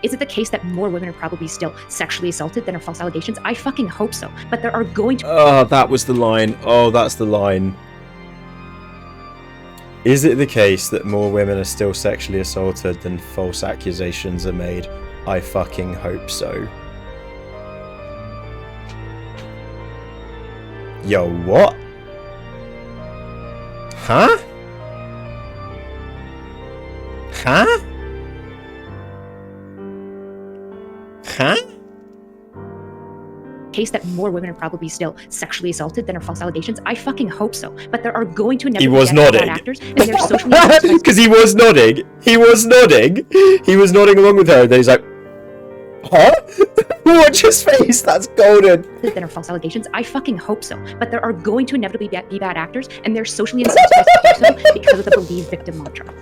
Is it the case that more women are probably still sexually assaulted than are false allegations? I fucking hope so. But there are going to... Oh, that was the line. Oh, that's the line. Is it the case that more women are still sexually assaulted than false accusations are made? I fucking hope so. Yo, what? Huh? Huh? Huh? Case that more women are probably still sexually assaulted than are false allegations? I fucking hope so. But there are going to inevitably be bad actors, and they're socially... Because he was nodding. He was nodding. He was nodding along with her, and then he's like, huh? Watch his face, that's golden. Than are false allegations? I fucking hope so. But there are going to inevitably be bad actors, and they're socially incentivized to do so because of the believe victim mantra.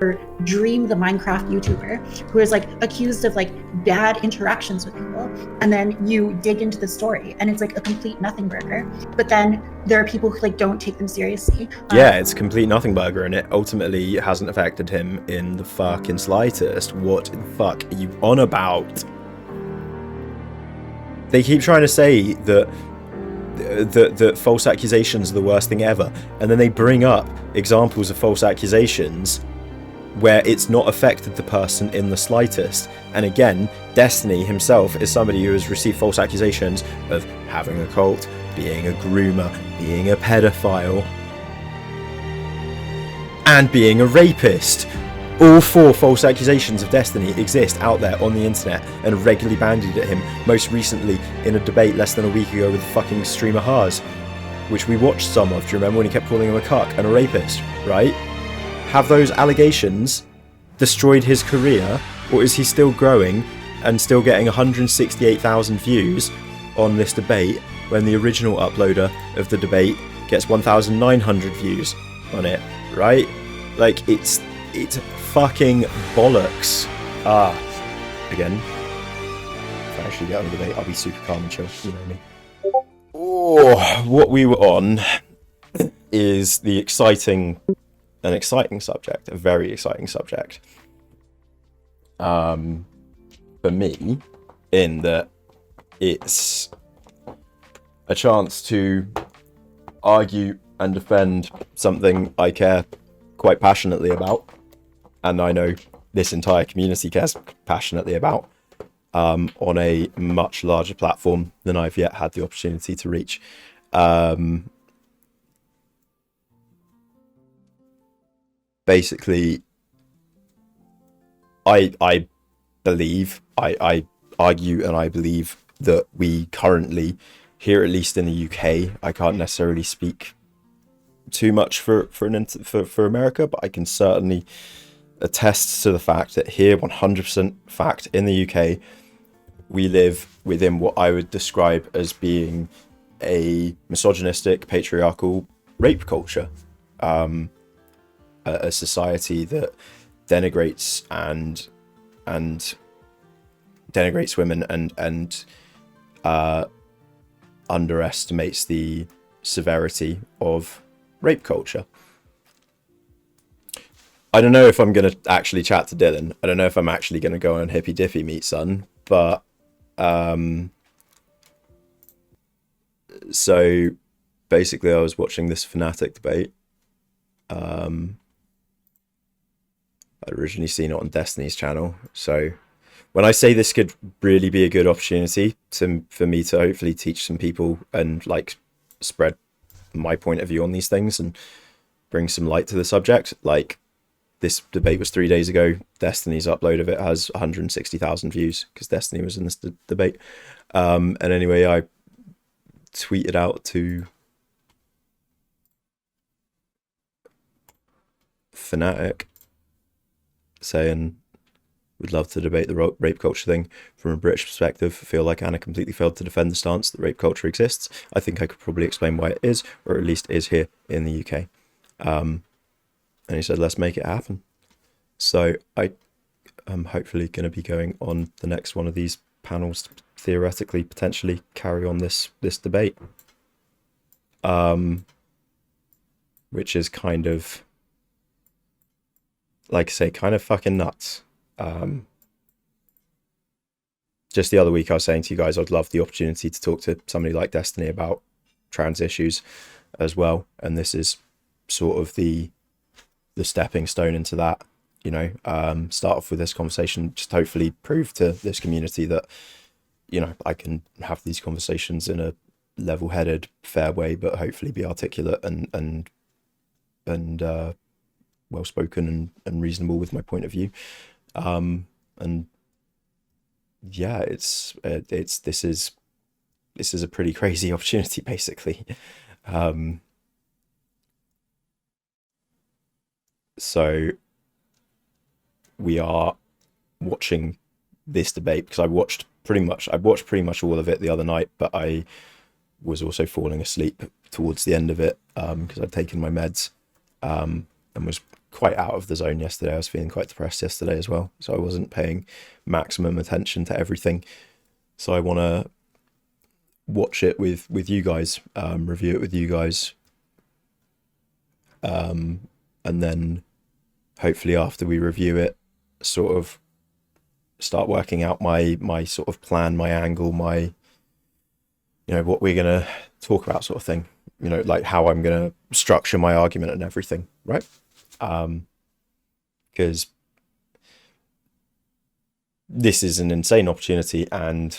Or Dream, the Minecraft YouTuber, who is like accused of like bad interactions with people, and then you dig into the story and it's like a complete nothing burger. But then there are people who like don't take them seriously. Yeah, it's a complete nothing burger, and it ultimately hasn't affected him in the fucking slightest. What the fuck are you on about? They keep trying to say that false accusations are the worst thing ever, and then they bring up examples of false accusations where it's not affected the person in the slightest. And again, Destiny himself is somebody who has received false accusations of having a cult, being a groomer, being a pedophile, and being a rapist. All 4 false accusations of Destiny exist out there on the internet and are regularly bandied at him, most recently in a debate less than a week ago with fucking streamer Haas, which we watched some of. Do you remember when he kept calling him a cuck and a rapist, right? Have those allegations destroyed his career, or is he still growing and still getting 168,000 views on this debate when the original uploader of the debate gets 1,900 views on it, right? Like, it's fucking bollocks. Again, if I actually get on the debate, I'll be super calm and chill, you know me. Oh, what we were on is an exciting subject, a very exciting subject. For me, in that it's a chance to argue and defend something I care quite passionately about, and I know this entire community cares passionately about, on a much larger platform than I've yet had the opportunity to reach. Basically, I believe, I argue and I believe that we currently, here at least in the UK, I can't necessarily speak too much for America, but I can certainly attest to the fact that here, 100% fact, in the UK, we live within what I would describe as being a misogynistic, patriarchal rape culture. A society that denigrates and denigrates women and underestimates the severity of rape culture. I don't know if I'm going to actually chat to Dylan. I don't know if I'm actually going to go on Hippy Dippy Meet Son, but so basically I was watching this Fnatic debate. I'd originally seen it on Destiny's channel, so when I say this could really be a good opportunity for me to hopefully teach some people and like spread my point of view on these things and bring some light to the subject, like, this debate was 3 days ago. Destiny's upload of it has 160,000 views because Destiny was in this debate. And anyway, I tweeted out to Fnatic saying, "Would love to debate the rape culture thing from a British perspective. I feel like Anna completely failed to defend the stance that rape culture exists. I think I could probably explain why it is, or at least is here in the UK." And he said, "Let's make it happen." So I am hopefully going to be going on the next one of these panels to theoretically, potentially carry on this debate. Which is kind of, like I say, kind of fucking nuts. just the other week I was saying to you guys, I'd love the opportunity to talk to somebody like Destiny about trans issues as well. And this is sort of the stepping stone into that, you know. Start off with this conversation, just hopefully prove to this community that, you know, I can have these conversations in a level-headed, fair way, but hopefully be articulate and well-spoken and reasonable with my point of view. And yeah, this is a pretty crazy opportunity, basically. So we are watching this debate because I watched pretty much all of it the other night, but I was also falling asleep towards the end of it because I'd taken my meds and was quite out of the zone yesterday. I was feeling quite depressed yesterday as well, so I wasn't paying maximum attention to everything. So I want to watch it with you guys, review it with you guys, and then hopefully after we review it, sort of start working out my sort of plan, my angle, my, you know, what we're gonna talk about, sort of thing, you know, like how I'm gonna structure my argument and everything, right? Because this is an insane opportunity and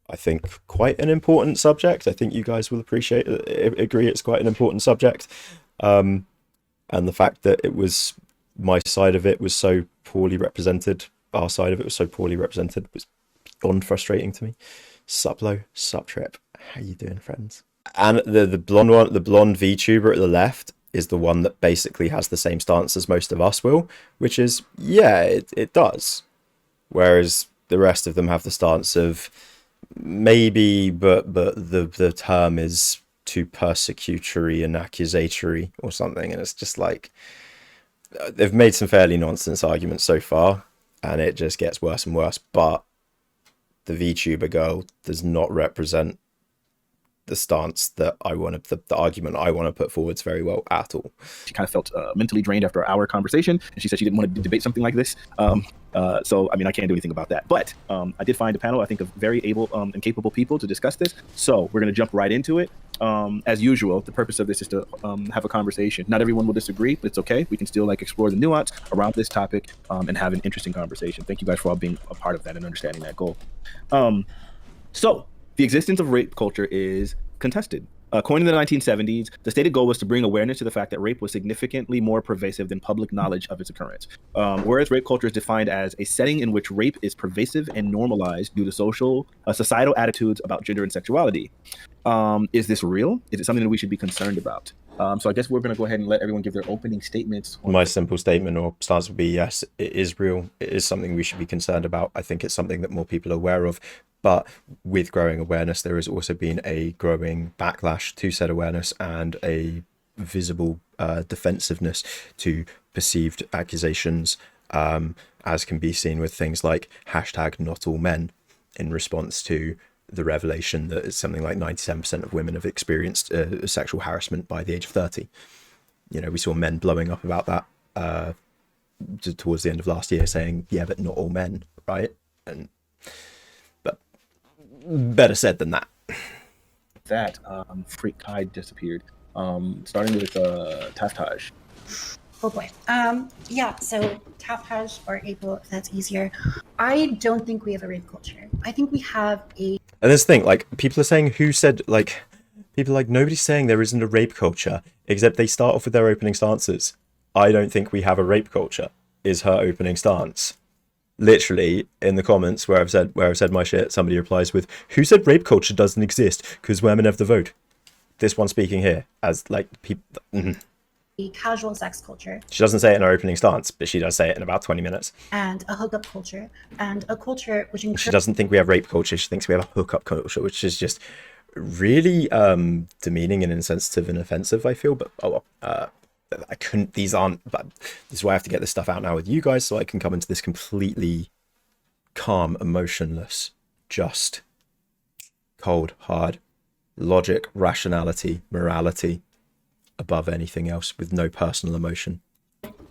I think quite an important subject. I think you guys will agree it's quite an important subject. And the fact that it was, my side of it was so poorly represented, our side of it was so poorly represented, was beyond frustrating to me. Sup Lo, sup Trip, how you doing, friends? And the blonde one, the blonde VTuber at the left, is the one that basically has the same stance as most of us will, which is, yeah, it does. Whereas the rest of them have the stance of maybe, but the term is too persecutory and accusatory or something, and it's just like, they've made some fairly nonsense arguments so far, and it just gets worse and worse. But the VTuber girl does not represent the stance that I want to, the argument I want to put forwards very well at all. She kind of felt mentally drained after our conversation, and she said she didn't want to debate something like this. So, I mean, I can't do anything about that. But I did find a panel, I think, of very able and capable people to discuss this. So we're going to jump right into it. As usual, the purpose of this is to have a conversation. Not everyone will disagree, but it's okay. We can still explore the nuance around this topic and have an interesting conversation. Thank you guys for all being a part of that and understanding that goal. So the existence of rape culture is contested. Coined in the 1970s, the stated goal was to bring awareness to the fact that rape was significantly more pervasive than public knowledge of its occurrence. Whereas rape culture is defined as a setting in which rape is pervasive and normalized due to societal attitudes about gender and sexuality. Is this real? Is it something that we should be concerned about? So I guess we're going to go ahead and let everyone give their opening statements. My simple statement or stance would be, yes, it is real. It is something we should be concerned about. I think it's something that more people are aware of. But with growing awareness, there has also been a growing backlash to said awareness and a visible defensiveness to perceived accusations, as can be seen with things like #NotAllMen in response to the revelation that it's something like 97% of women have experienced sexual harassment by the age of 30. You know, we saw men blowing up about that towards the end of last year, saying, yeah, but not all men, right? And but better said than that. That Freak Tide disappeared. Starting with Taftaj. Oh boy. Yeah, so Taftaj or April, if that's easier. I don't think we have a rape culture. I think we have a... And this thing, like, people are saying, who said, like, people are like, nobody's saying there isn't a rape culture, except they start off with their opening stances. I don't think we have a rape culture, is her opening stance. Literally, in the comments where I've said my shit, somebody replies with, who said rape culture doesn't exist? Because women have the vote. This one speaking here, as, like, people... casual sex culture. She doesn't say it in her opening stance, but she does say it in about 20 minutes. And a hookup culture. And a culture which... She doesn't think we have rape culture, she thinks we have a hookup culture, which is just really demeaning and insensitive and offensive, I feel. But I couldn't, these aren't, but this is why I have to get this stuff out now with you guys, so I can come into this completely calm, emotionless, just, cold, hard, logic, rationality, morality, above anything else, with no personal emotion.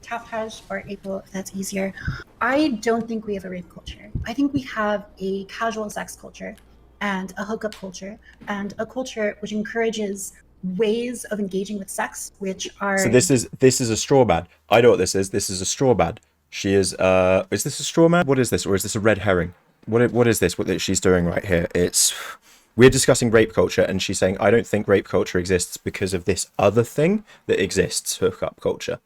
Kafhaj or April, if that's easier. I don't think we have a rape culture. I think we have a casual sex culture and a hookup culture and a culture which encourages ways of engaging with sex which are. So this is a straw man. I know what this is. This is a straw man. She is this a straw man? What is this? Or is this a red herring? What is this? What that she's doing right here? We're discussing rape culture, and she's saying, I don't think rape culture exists because of this other thing that exists, hookup culture.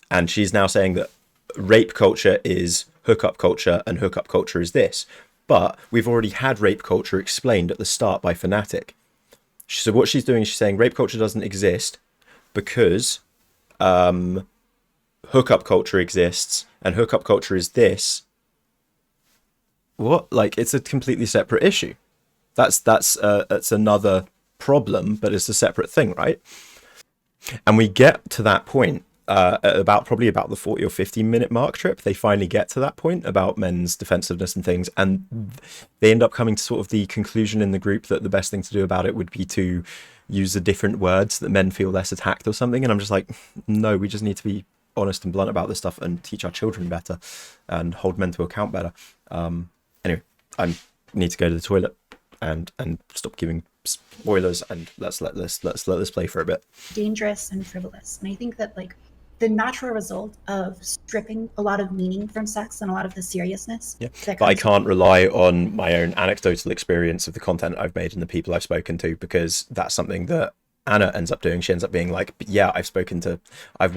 And she's now saying that rape culture is hookup culture, and hookup culture is this. But we've already had rape culture explained at the start by Fnatic. So what she's doing is she's saying rape culture doesn't exist because hookup culture exists, and hookup culture is this. What? Like, it's a completely separate issue. That's another problem, but it's a separate thing, right? And we get to that point at probably about the 40 or 50 minute mark trip. They finally get to that point about men's defensiveness and things, and they end up coming to sort of the conclusion in the group that the best thing to do about it would be to use the different words so that men feel less attacked or something. And I'm just like, no, we just need to be honest and blunt about this stuff and teach our children better and hold men to account better. Anyway, I need to go to the toilet and stop giving spoilers, and let's let this play for a bit. Dangerous and frivolous. And I think that like the natural result of stripping a lot of meaning from sex and a lot of the seriousness. Yeah, that but I comes can't rely on my own anecdotal experience of the content I've made and the people I've spoken to, because that's something that Anna ends up doing. She ends up being like, yeah, I've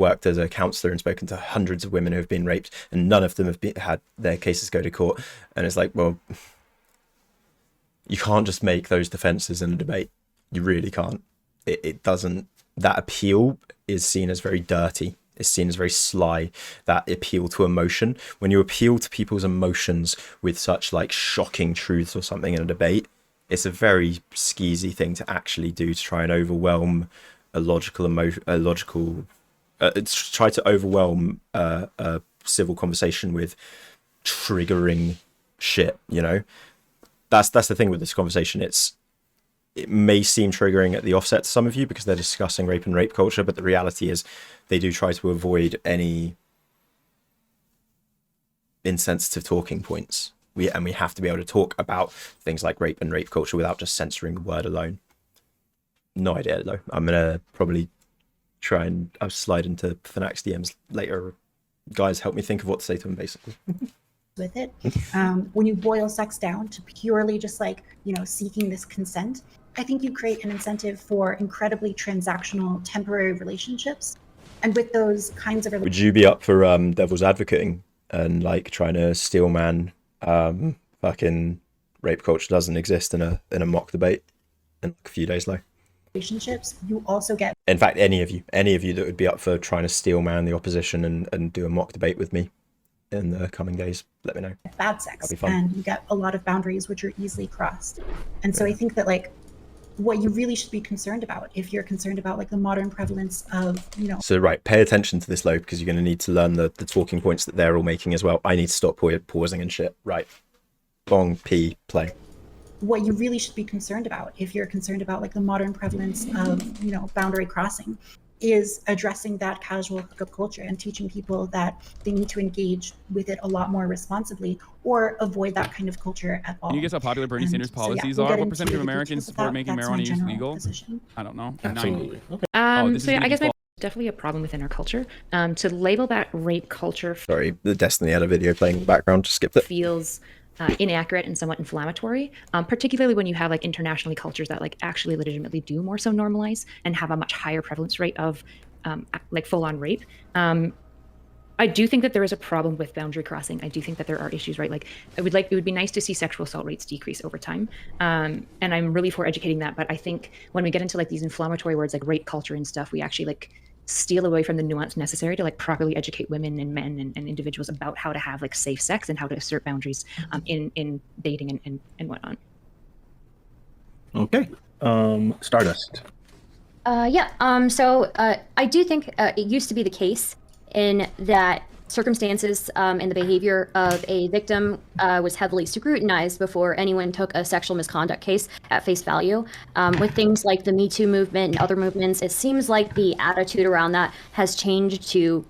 worked as a counselor and spoken to hundreds of women who have been raped, and none of them have had their cases go to court. And it's like, well, you can't just make those defenses in a debate. You really can't. It doesn't. That appeal is seen as very dirty. It's seen as very sly. That appeal to emotion. When you appeal to people's emotions with such like shocking truths or something in a debate, it's a very skeezy thing to actually do, to try and overwhelm try to overwhelm a civil conversation with triggering shit, you know? That's the thing with this conversation. It may seem triggering at the offset to some of you because they're discussing rape and rape culture, but the reality is they do try to avoid any insensitive talking points. We have to be able to talk about things like rape and rape culture without just censoring the word alone. No idea though. I'm gonna probably try and I'll slide into Fnatic's DMs later. Guys, help me think of what to say to them, basically. with it. When you boil sex down to purely just like, seeking this consent, I think you create an incentive for incredibly transactional temporary relationships. And with those kinds of Would you be up for devil's advocating and like trying to steel man fucking rape culture doesn't exist in a mock debate in like a few days though? Relationships, you also get, in fact, any of you that would be up for trying to steel man the opposition and do a mock debate with me in the coming days, let me know. Bad sex, That'd be fun. and you get a lot of boundaries which are easily crossed. And so I think that like what you really should be concerned about, if you're concerned about like the modern prevalence of, So right, pay attention to this, though, because you're going to need to learn the talking points that they're all making as well. I need to stop pausing and shit. Right. Bong, P, play. What you really should be concerned about, if you're concerned about like the modern prevalence of, boundary crossing, is addressing that casual hookup culture and teaching people that they need to engage with it a lot more responsibly or avoid that kind of culture at all. Can you guess how popular Bernie Sanders policies we'll are? get What into percentage of the Americans details of support that. making That's my marijuana use general legal? position. I don't know. Absolutely. Okay. This So is I gonna guess be definitely a problem within our culture. To label that rape culture Sorry, the Destiny had a video playing in the background, just skipped it. feels inaccurate and somewhat inflammatory, particularly when you have like internationally cultures that like actually legitimately do more so normalize and have a much higher prevalence rate of like full-on rape. I do think that there is a problem with boundary crossing. I do think that there are issues, right? Like it would be nice to see sexual assault rates decrease over time. And I'm really for educating that. But I think when we get into like these inflammatory words like rape culture and stuff, we actually like steal away from the nuance necessary to like properly educate women and men and individuals about how to have like safe sex and how to assert boundaries in dating and whatnot. Okay. Stardust. So I do think it used to be the case in that circumstances and the behavior of a victim was heavily scrutinized before anyone took a sexual misconduct case at face value. With things like the Me Too movement and other movements, it seems like the attitude around that has changed to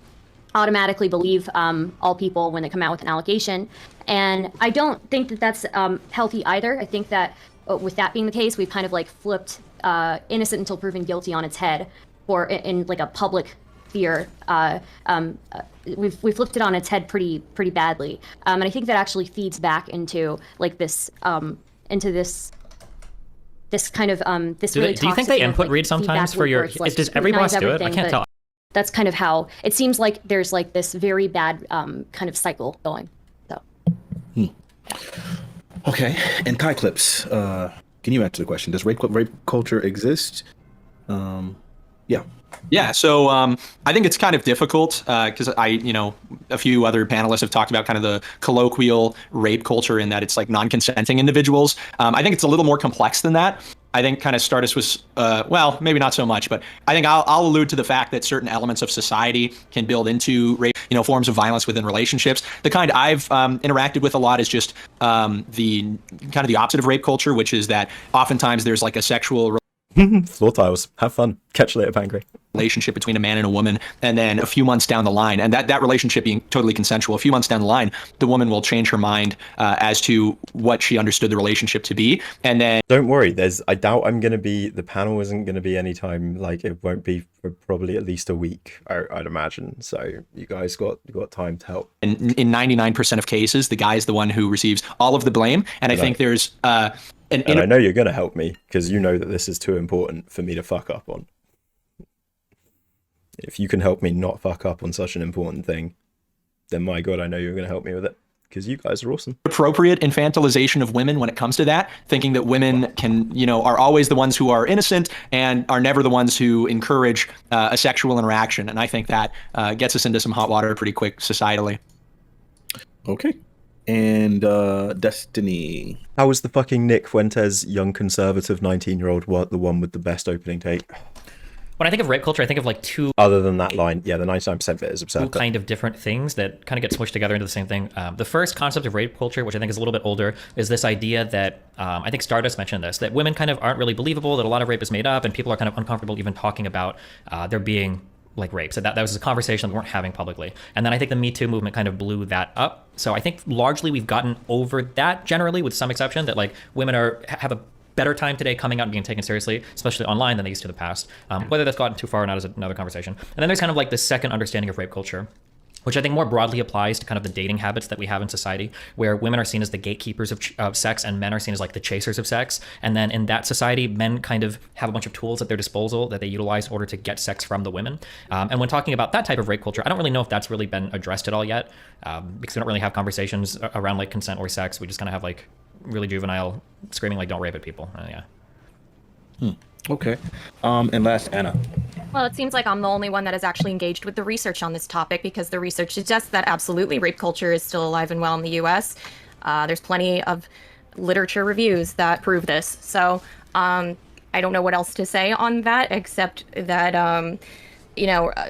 automatically believe all people when they come out with an allegation. And I don't think that that's healthy either. I think that with that being the case, we've kind of like flipped innocent until proven guilty on its head for in like a public sphere. We've flipped it on its head pretty badly. And I think that actually feeds back into like this this kind of this really do you think toxic they kind of, input like, read sometimes feedback for loop your where it's, like, does every boss scrutinize do it? I everything, can't but tell. That's kind of how it seems like there's like this very bad kind of cycle going. So Okay, and Kai Clips, can you answer the question? Does rape culture exist? Yeah. Yeah, so I think it's kind of difficult because a few other panelists have talked about kind of the colloquial rape culture in that it's like non-consenting individuals. I think it's a little more complex than that. I think kind of Stardust was, well, maybe not so much, but I think I'll allude to the fact that certain elements of society can build into rape, forms of violence within relationships. The kind I've interacted with a lot is just the kind of the opposite of rape culture, which is that oftentimes there's like a sexual Floor tiles. Have fun. Catch you later, Pancray. relationship between a man and a woman, and then a few months down the line, and that relationship being totally consensual, a few months down the line, the woman will change her mind as to what she understood the relationship to be, and then Don't worry. I doubt I'm gonna be. The panel isn't gonna be anytime. Like it won't be for probably at least a week. I'd imagine. So you guys got time to help. in 99% of cases, the guy is the one who receives all of the blame, and I think there's And I know you're gonna help me because you know that this is too important for me to fuck up on. If you can help me not fuck up on such an important thing, then my God, I know you're gonna help me with it because you guys are awesome. appropriate infantilization of women when it comes to that, thinking that women can, are always the ones who are innocent and are never the ones who encourage a sexual interaction. And I think that gets us into some hot water pretty quick societally. Okay. And Destiny. How was the fucking Nick Fuentes young conservative 19-year-old the one with the best opening take? When I think of rape culture, I think of like two Other than that line, yeah, the 99% bit is absurd. but- kind of different things that kind of get smushed together into the same thing. The first concept of rape culture, which I think is a little bit older, is this idea that I think Stardust mentioned this, that women kind of aren't really believable, that a lot of rape is made up, and people are kind of uncomfortable even talking about there being like rape. So that was a conversation we weren't having publicly. And then I think the Me Too movement kind of blew that up. So I think largely we've gotten over that generally, with some exception, that like women have a better time today coming out and being taken seriously, especially online, than they used to in the past. Whether that's gotten too far or not is another conversation. And then there's kind of like the second understanding of rape culture, which I think more broadly applies to kind of the dating habits that we have in society, where women are seen as the gatekeepers of sex and men are seen as like the chasers of sex. And then in that society, men kind of have a bunch of tools at their disposal that they utilize in order to get sex from the women. And when talking about that type of rape culture, I don't really know if that's really been addressed at all yet, because we don't really have conversations around like consent or sex. We just kind of have like really juvenile screaming like, don't rape at people. Yeah. Okay. And last, Anna. Well, it seems like I'm the only one that is actually engaged with the research on this topic, because the research suggests that absolutely rape culture is still alive and well in the U.S. There's plenty of literature reviews that prove this. So I don't know what else to say on that, except that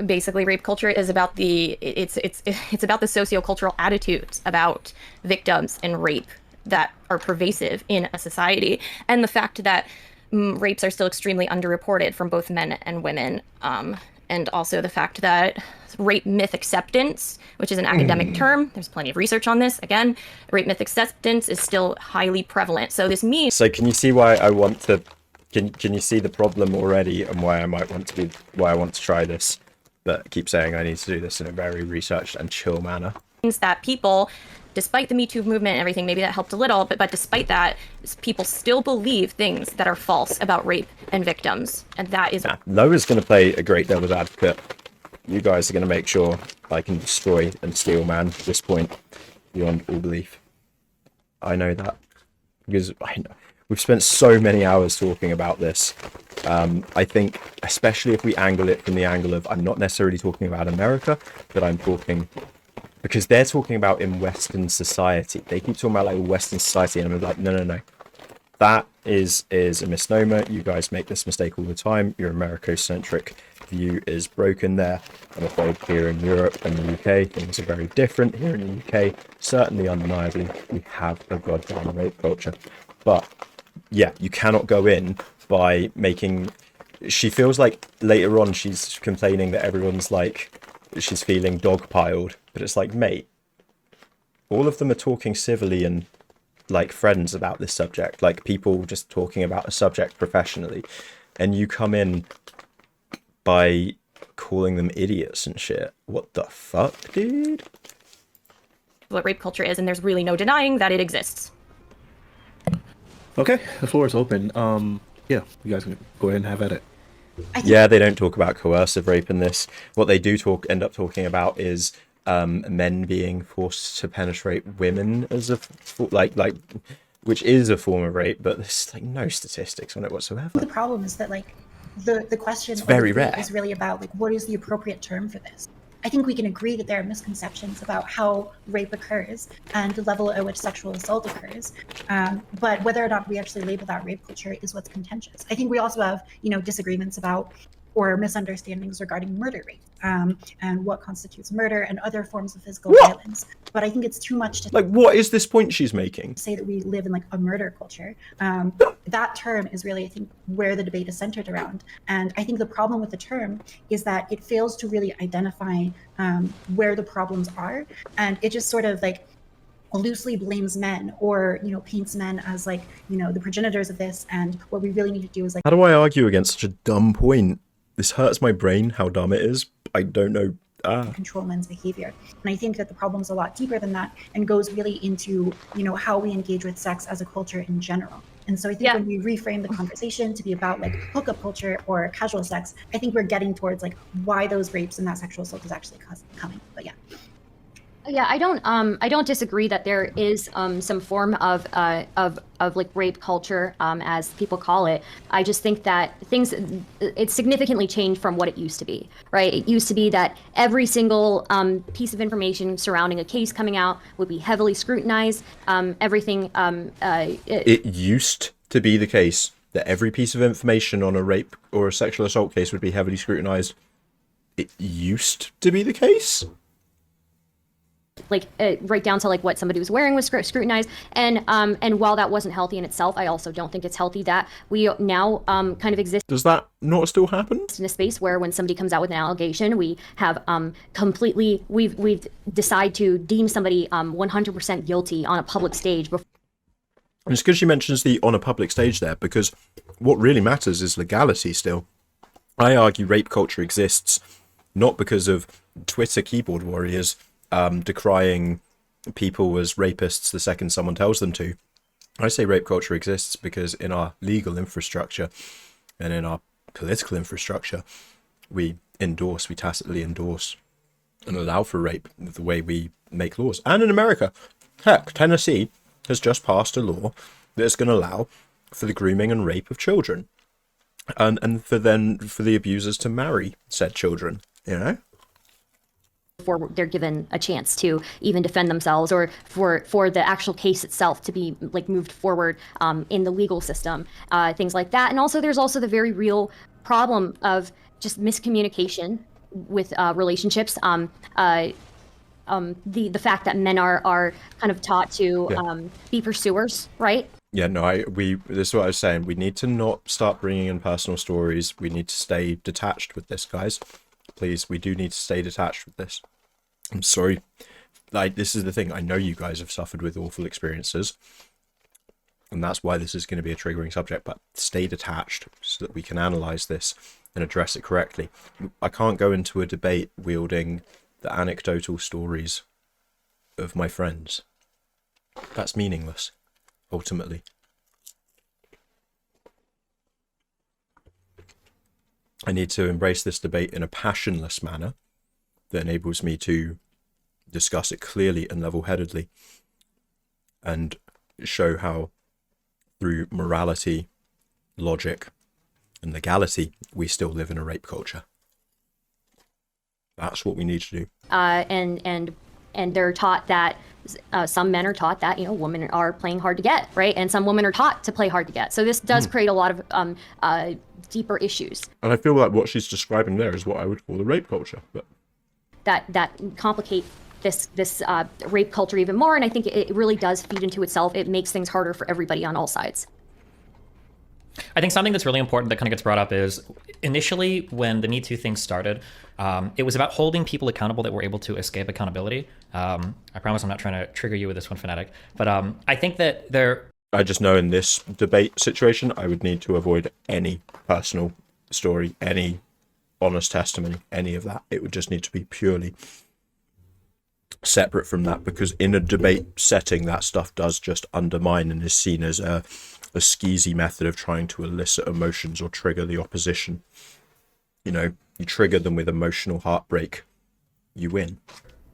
basically rape culture is about it's about the sociocultural attitudes about victims and rape that are pervasive in a society, and the fact that rapes are still extremely underreported from both men and women, and also the fact that rape myth acceptance, which is an academic term, there's plenty of research on this, again, rape myth acceptance is still highly prevalent. So this means So can you see why I want to? Can you see the problem already, and why I want to try this, but keep saying I need to do this in a very researched and chill manner? that people, despite the Me Too movement and everything, maybe that helped a little, but despite that, people still believe things that are false about rape and victims, and that is Noah's going to play a great devil's advocate. You guys are going to make sure I can destroy and steel man at this point beyond all belief. I know that because I know we've spent so many hours talking about this. I think, especially if we angle it from the angle of, I'm not necessarily talking about America, but I'm talking, because they're talking about in Western society. They keep talking about like Western society, and I'm like, no. That is a misnomer. You guys make this mistake all the time. Your Americocentric view is broken there. I'm afraid here in Europe and the UK, things are very different. Here in the UK, certainly undeniably, we have a goddamn rape culture. But yeah, you cannot go in by making... She feels like later on she's complaining that everyone's like she's feeling dogpiled. But it's like, mate, all of them are talking civilly and like friends about this subject, like people just talking about a subject professionally, and you come in by calling them idiots and shit. What the fuck, dude? What rape culture is, and there's really no denying that it exists. Okay, the floor is open. Yeah, you guys can go ahead and have at it. Yeah, they don't talk about coercive rape in this. What they do end up talking about is men being forced to penetrate women as a like which is a form of rape, but there's like no statistics on it whatsoever. The problem is that like the question very rare. is really about like what is the appropriate term for this. I think we can agree that there are misconceptions about how rape occurs and the level at which sexual assault occurs. But whether or not we actually label that rape culture is what's contentious. I think we also have, disagreements about or misunderstandings regarding murder rate and what constitutes murder and other forms of physical violence. But I think it's too much to like, what is this point she's making? say that we live in like a murder culture. That term is really, I think, where the debate is centered around. And I think the problem with the term is that it fails to really identify where the problems are. And it just sort of like loosely blames men or, paints men as like, the progenitors of this. And what we really need to do is like, How do I argue against such a dumb point? This hurts my brain, how dumb it is. I don't know. control men's behavior. And I think that the problem's a lot deeper than that and goes really into, how we engage with sex as a culture in general. And so I think when we reframe the conversation to be about like hookup culture or casual sex, I think we're getting towards like why those rapes and that sexual assault is actually coming. But yeah. Yeah, I don't disagree that there is some form of like rape culture, as people call it. I just think that it's significantly changed from what it used to be, right? It used to be that every single piece of information surrounding a case coming out would be heavily scrutinized. Everything. It used to be the case that every piece of information on a rape or a sexual assault case would be heavily scrutinized. It used to be the case? Like right down to like what somebody was wearing was scrutinized, and while that wasn't healthy in itself, I also don't think it's healthy that we now kind of exist. Does that not still happen? In a space where when somebody comes out with an allegation, we have we've decided to deem somebody 100% guilty on a public stage. And it's good she mentions the on a public stage there, because what really matters is legality still. I argue rape culture exists not because of Twitter keyboard warriors decrying people as rapists the second someone tells them to. I say rape culture exists because in our legal infrastructure and in our political infrastructure, we tacitly endorse and allow for rape the way we make laws. And in America, heck, Tennessee has just passed a law that is going to allow for the grooming and rape of children, and for the abusers to marry said children, before they're given a chance to even defend themselves, or for the actual case itself to be like moved forward in the legal system, things like that. And also there's also the very real problem of just miscommunication with relationships. The fact that men are kind of taught to be pursuers, right? Yeah, no, this is what I was saying. We need to not start bringing in personal stories. We need to stay detached with this, guys. Please, we do need to stay detached with this. I'm sorry. Like, this is the thing. I know you guys have suffered with awful experiences, and that's why this is going to be a triggering subject, but stay detached so that we can analyze this and address it correctly. I can't go into a debate wielding the anecdotal stories of my friends. That's meaningless, ultimately. I need to embrace this debate in a passionless manner that enables me to discuss it clearly and level-headedly and show how through morality, logic, and legality we still live in a rape culture. That's what we need to do. And they're taught that some men are taught that women are playing hard to get, right? And some women are taught to play hard to get. So this does create a lot of deeper issues. And I feel like what she's describing there is what I would call the rape culture, but that complicate this rape culture even more. And I think it really does feed into itself. It makes things harder for everybody on all sides. I think something that's really important that kind of gets brought up is initially when the Me Too thing started, it was about holding people accountable that were able to escape accountability. I promise I'm not trying to trigger you with this one, Fanatic. But I think that I just know in this debate situation, I would need to avoid any personal story, any honest testimony, any of that. It would just need to be purely separate from that, because in a debate setting, that stuff does just undermine and is seen as a skeezy method of trying to elicit emotions or trigger the opposition. You know, you trigger them with emotional heartbreak, you win.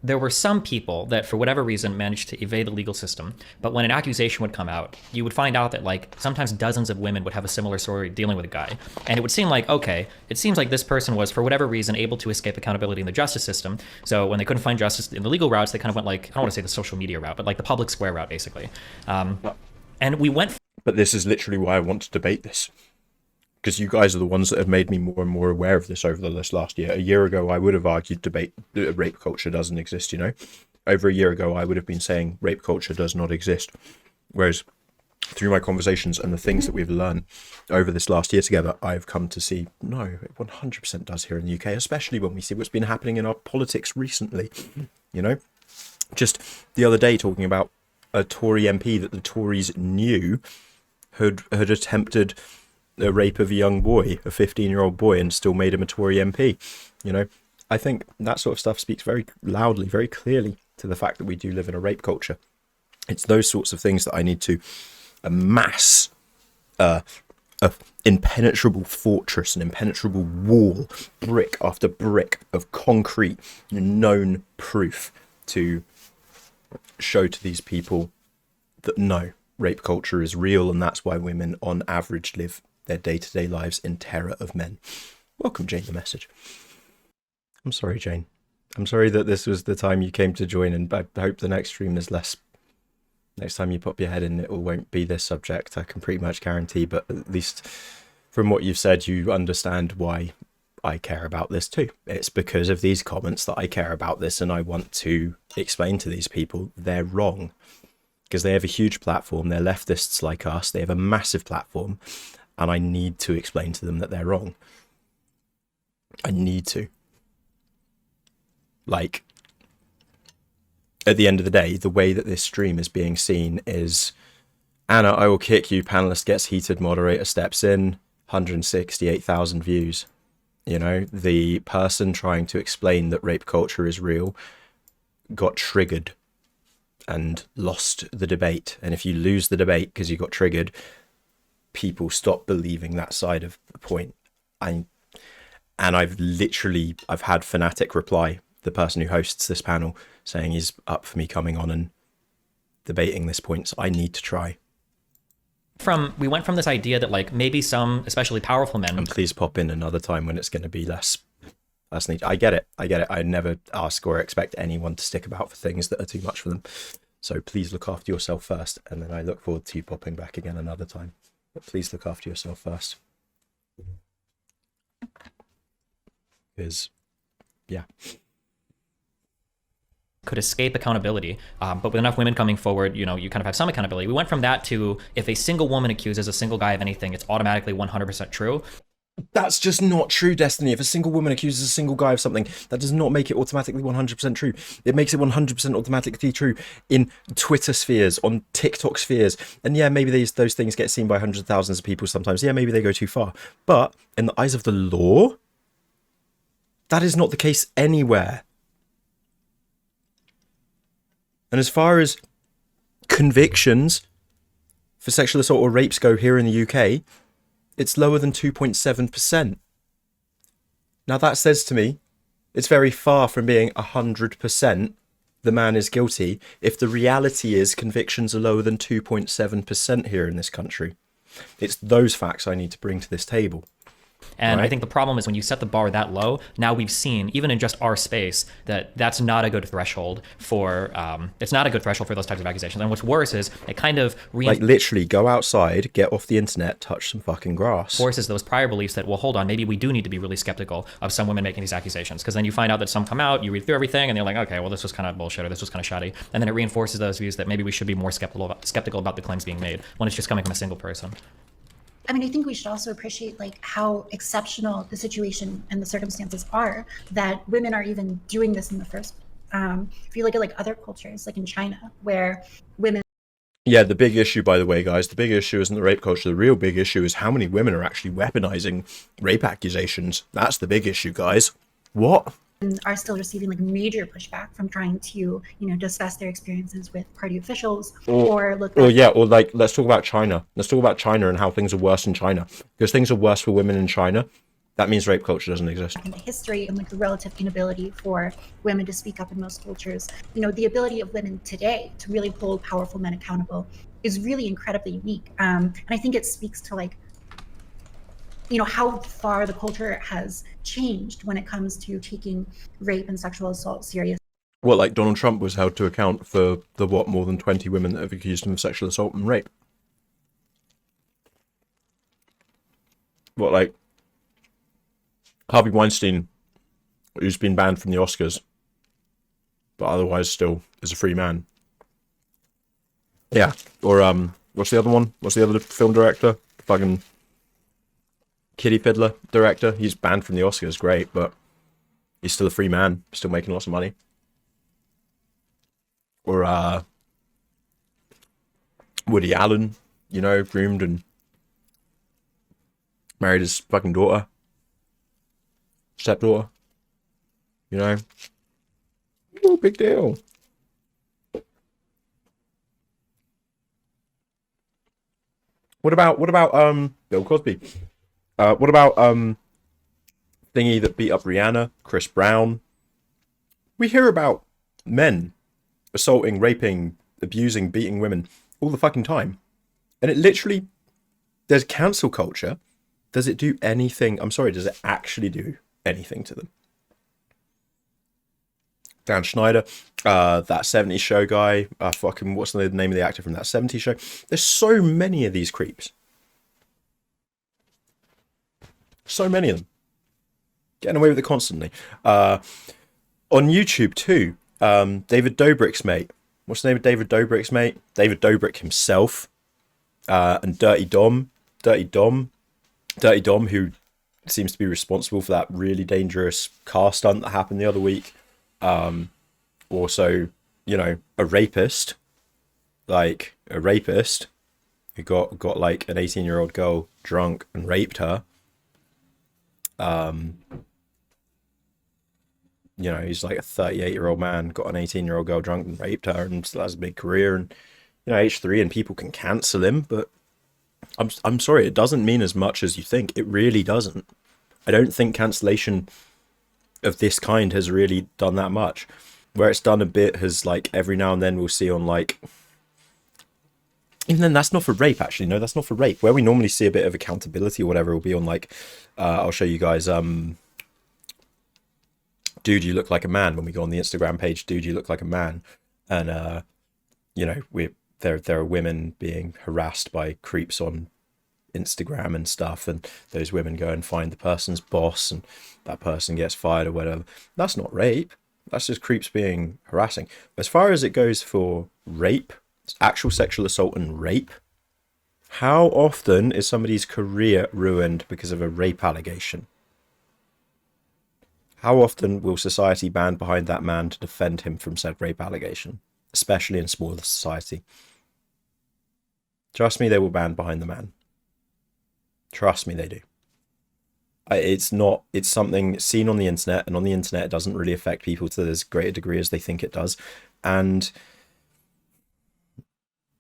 there were some people that for whatever reason managed to evade the legal system, but when an accusation would come out, you would find out that like sometimes dozens of women would have a similar story dealing with a guy. And it would seem like, okay, it seems like this person was for whatever reason able to escape accountability in the justice system. So when they couldn't find justice in the legal routes, they kind of went like, I don't want to say the social media route, but like the public square route basically. And we went. But this is literally why I want to debate this. Because you guys are the ones that have made me more and more aware of this over this last year. A year ago, I would have argued rape culture doesn't exist, you know? Over a year ago, I would have been saying rape culture does not exist. Whereas through my conversations and the things that we've learned over this last year together, I've come to see, no, it 100% does here in the UK, especially when we see what's been happening in our politics recently, you know? Just the other day talking about a Tory MP that the Tories knew had attempted a rape of a young boy, a 15-year-old boy, and still made him a Tory MP. You know, I think that sort of stuff speaks very loudly, very clearly to the fact that we do live in a rape culture. It's those sorts of things that I need to amass a impenetrable fortress, an impenetrable wall, brick after brick of concrete, known proof to show to these people that no, rape culture is real, and that's why women on average live their day-to-day lives in terror of men. Welcome, Jane, the message. I'm sorry, Jane. I'm sorry that this was the time you came to join, and I hope the next stream is less. Next time you pop your head in, it won't be this subject, I can pretty much guarantee, but at least from what you've said, you understand why I care about this too. It's because of these comments that I care about this, and I want to explain to these people they're wrong. Because they have a huge platform, they're leftists like us, they have a massive platform, and I need to explain to them that they're wrong. I need to. Like, at the end of the day, the way that this stream is being seen is, Anna, I will kick you, panelist gets heated, moderator steps in, 168,000 views. You know, the person trying to explain that rape culture is real got triggered and lost the debate. And if you lose the debate because you got triggered, people stop believing that side of the point. And I've had Fanatic reply, the person who hosts this panel, saying he's up for me coming on and debating this point. So I need to try. We went from this idea that like maybe some especially powerful men. And please pop in another time when it's going to be less neat. I get it. I never ask or expect anyone to stick about for things that are too much for them. So please look after yourself first, and then I look forward to you popping back again another time. But please look after yourself first. Because, yeah. Could escape accountability, but with enough women coming forward, you know, you kind of have some accountability. We went from that to if a single woman accuses a single guy of anything, it's automatically 100% true. That's just not true, Destiny. If a single woman accuses a single guy of something, that does not make it automatically 100% true. It makes it 100% automatically true in Twitter spheres, on TikTok spheres. And yeah, maybe those things get seen by hundreds of thousands of people sometimes. Yeah, maybe they go too far. But in the eyes of the law, that is not the case anywhere. And as far as convictions for sexual assault or rapes go here in the UK, it's lower than 2.7%. Now that says to me, it's very far from being 100% the man is guilty if the reality is convictions are lower than 2.7% here in this country. It's those facts I need to bring to this table. And right. I think the problem is when you set the bar that low, now we've seen, even in just our space, that that's not a good threshold for, it's not a good threshold for those types of accusations. And what's worse is it kind of like literally go outside, get off the internet, touch some fucking grass. Forces those prior beliefs that, well, hold on, maybe we do need to be really skeptical of some women making these accusations. Because then you find out that some come out, you read through everything, and you're like, okay, well, this was kind of bullshit, or this was kind of shoddy. And then it reinforces those views that maybe we should be more skeptical about the claims being made when it's just coming from a single person. I mean, I think we should also appreciate like how exceptional the situation and the circumstances are that women are even doing this in the first place. If you look at like other cultures, like in China, where women. Yeah, the big issue, by the way, guys, the big issue isn't the rape culture. The real big issue is how many women are actually weaponizing rape accusations. That's the big issue, guys. What? Are still receiving like major pushback from trying to, discuss their experiences with party officials or look. Or like, let's talk about China. Let's talk about China and how things are worse in China. Because things are worse for women in China. That means rape culture doesn't exist. In the history and like the relative inability for women to speak up in most cultures, the ability of women today to really hold powerful men accountable is really incredibly unique. And I think it speaks to like, how far the culture has changed when it comes to taking rape and sexual assault serious. What, like Donald Trump was held to account for the more than 20 women that have accused him of sexual assault and rape? What, like Harvey Weinstein, who's been banned from the Oscars, but otherwise still is a free man. Yeah, or what's the other one? What's the other film director? Fucking Kitty Fiddler director. He's banned from the Oscars, great, but he's still a free man, still making lots of money. Or Woody Allen, groomed and married his fucking daughter. Stepdaughter. Ooh, big deal. What about Bill Cosby? What about thingy that beat up Rihanna, Chris Brown? We hear about men assaulting, raping, abusing, beating women all the fucking time. And it literally, there's cancel culture. Does it do anything? I'm sorry, does it actually do anything to them? Dan Schneider, that 70s show guy, fucking, what's the name of the actor from that 70s show? There's so many of these creeps. So many of them. Getting away with it constantly. On YouTube too, David Dobrik's mate. What's the name of David Dobrik's mate? David Dobrik himself. And Dirty Dom, who seems to be responsible for that really dangerous car stunt that happened the other week. Also, a rapist. Like, a rapist who got like an 18-year-old girl drunk and raped her. He's like a 38-year-old man, got an 18-year-old girl drunk and raped her, and still has a big career, and H3, and people can cancel him, but I'm sorry, it doesn't mean as much as you think. It really doesn't. I don't think cancellation of this kind has really done that much. Where it's done a bit has, like, every now and then we'll see on, like, even then that's not for rape, actually. No, that's not for rape. Where we normally see a bit of accountability or whatever will be on, like, I'll show you guys, Dude, You Look Like a Man. When we go on the Instagram page, Dude, You Look Like a Man. And, there are women being harassed by creeps on Instagram and stuff, and those women go and find the person's boss, and that person gets fired or whatever. That's not rape. That's just creeps being harassing. As far as it goes for rape, actual sexual assault and rape, how often is somebody's career ruined because of a rape allegation? How often will society band behind that man to defend him from said rape allegation, especially in smaller society? Trust me, they will band behind the man. Trust me, they do. It's something seen on the internet, and on the internet it doesn't really affect people to as great a degree as they think it does. And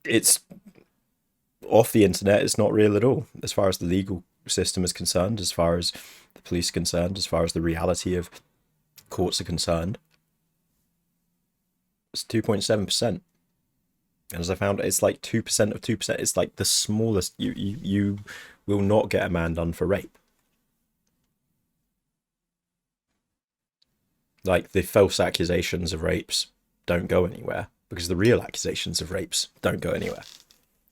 it's off the internet, it's not real at all, as far as the legal system is concerned, as far as the police are concerned, as far as the reality of courts are concerned. It's 2.7%. And as I found, it's like 2% of 2%. It's like the smallest. You will not get a man done for rape. Like, the false accusations of rapes don't go anywhere, because the real accusations of rapes don't go anywhere.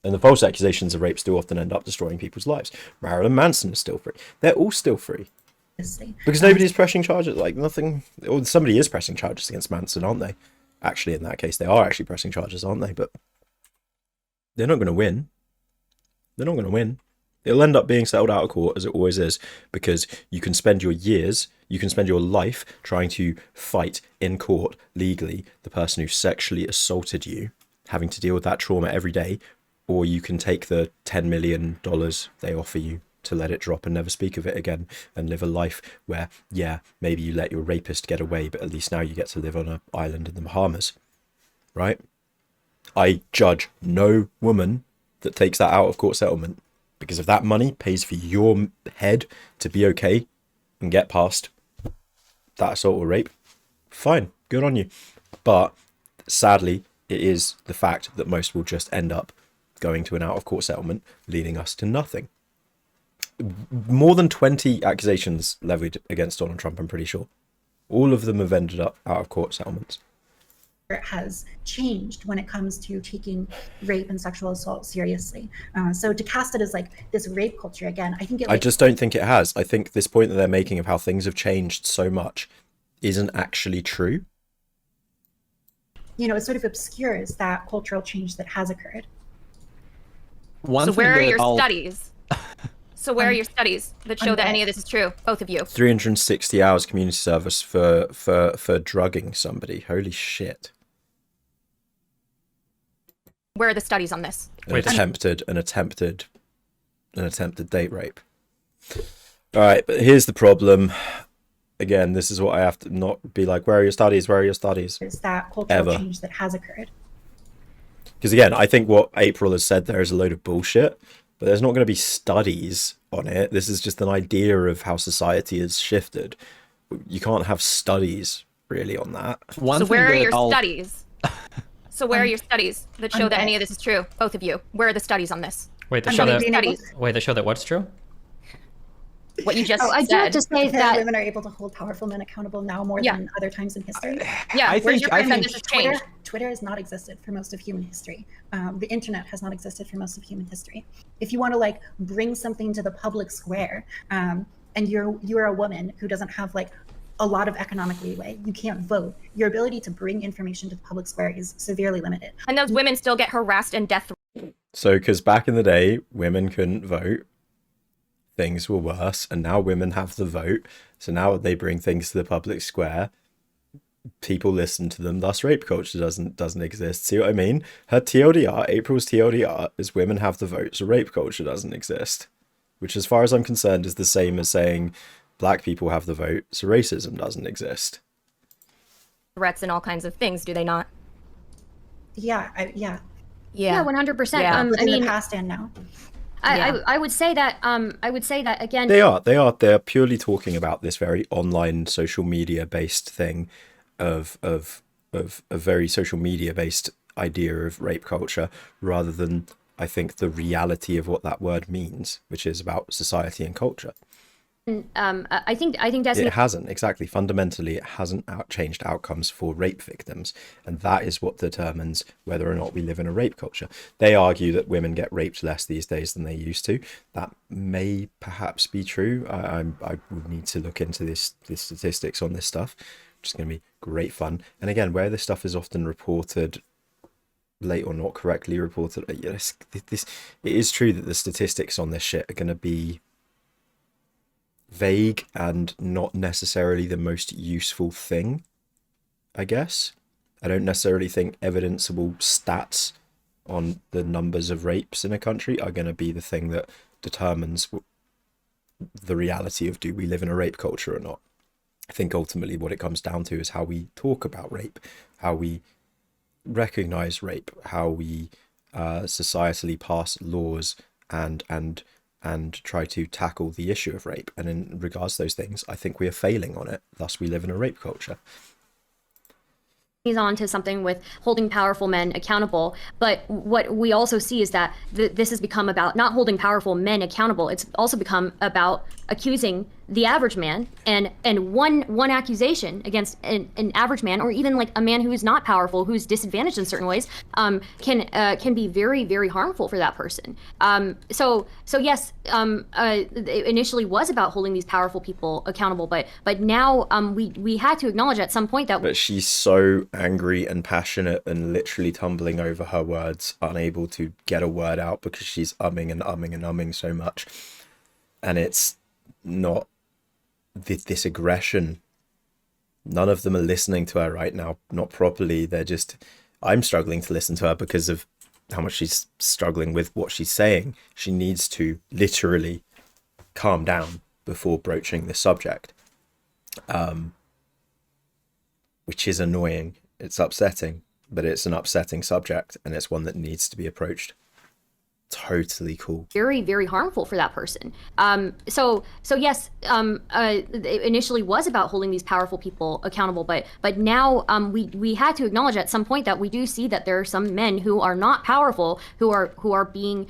And the false accusations of rapes do often end up destroying people's lives. Marilyn Manson is still free. They're all still free. Because nobody's pressing charges, like nothing, or somebody is pressing charges against Manson, aren't they? Actually, in that case, they are actually pressing charges, aren't they? But they're not going to win. They're not going to win. It'll end up being settled out of court, as it always is, because you can spend your years, you can spend your life trying to fight in court legally the person who sexually assaulted you, having to deal with that trauma every day, or you can take the $10 million they offer you to let it drop and never speak of it again and live a life where, yeah, maybe you let your rapist get away, but at least now you get to live on an island in the Bahamas, right? I judge no woman that takes that out of court settlement, because if that money pays for your head to be okay and get past that assault or rape, fine, good on you. But sadly, it is the fact that most will just end up going to an out of court settlement, leading us to nothing. More than 20 accusations levied against Donald Trump, I'm pretty sure. All of them have ended up out of court settlements. Has changed when it comes to taking rape and sexual assault seriously. So to cast it as like this rape culture again, I think I just don't think it has. I think this point that they're making of how things have changed so much isn't actually true. It sort of obscures that cultural change that has occurred. So where are your studies? So where are your studies that show that any of this is true? Both of you. 360 hours community service for drugging somebody. Holy shit. Where are the studies on this? An attempted date rape. All right, but here's the problem. Again, this is what I have to not be like, where are your studies? Where are your studies? Is that cultural change that has occurred? Because again, I think what April has said there is a load of bullshit, but there's not going to be studies on it. This is just an idea of how society has shifted. You can't have studies really on that. So where are your studies? So where are your studies that show that any of this is true? Both of you. Where are the studies on this? Wait, they show that what's true? What you just said. I do have to say that women are able to hold powerful men accountable now more than other times in history. Where's your proof that this has changed? Twitter has not existed for most of human history. The internet has not existed for most of human history. If you want to like bring something to the public square, and you're a woman who doesn't have like a lot of economic leeway, you can't vote, your ability to bring information to the public square is severely limited. And those women still get harassed and death. So, because back in the day, women couldn't vote, things were worse, and now women have the vote, so now they bring things to the public square, people listen to them, thus rape culture doesn't exist. See what I mean? Her TLDR, April's TLDR, is women have the vote, so rape culture doesn't exist. Which, as far as I'm concerned, is the same as saying black people have the vote, so racism doesn't exist. Threats and all kinds of things, do they not? Yeah. 100%. Yeah. I mean, the past and now. I would say that again. They're purely talking about this very online social media based thing of a very social media based idea of rape culture, rather than I think the reality of what that word means, which is about society and culture. I think Destiny. It hasn't, exactly. Fundamentally, it hasn't changed outcomes for rape victims, and that is what determines whether or not we live in a rape culture. They argue that women get raped less these days than they used to. That may perhaps be true. I would need to look into the statistics on this stuff, which is going to be great fun. And again, where this stuff is often reported late or not correctly reported, yes, it is true that the statistics on this shit are going to be vague and not necessarily the most useful thing, I guess. I don't necessarily think evidenceable stats on the numbers of rapes in a country are going to be the thing that determines the reality of do we live in a rape culture or not. I think ultimately what it comes down to is how we talk about rape, how we recognize rape, how we societally pass laws and try to tackle the issue of rape. And in regards to those things, I think we are failing on it. Thus, we live in a rape culture. He's on to something with holding powerful men accountable. But what we also see is that this has become about not holding powerful men accountable. It's also become about accusing the average man, and one accusation against an average man, or even like a man who is not powerful, who's disadvantaged in certain ways, can be very, very harmful for that person. So yes, it initially was about holding these powerful people accountable, but now we had to acknowledge at some point that. But she's so angry and passionate and literally tumbling over her words, unable to get a word out because she's umming and umming and umming so much. And it's not this aggression. None of them are listening to her right now, not properly. They're just, I'm struggling to listen to her because of how much she's struggling with what she's saying. She needs to literally calm down before broaching this subject, which is annoying. It's upsetting, but it's an upsetting subject, and it's one that needs to be approached. Totally cool. Very, very harmful for that person. So yes, it initially was about holding these powerful people accountable, but now we had to acknowledge at some point that we do see that there are some men who are not powerful, who are being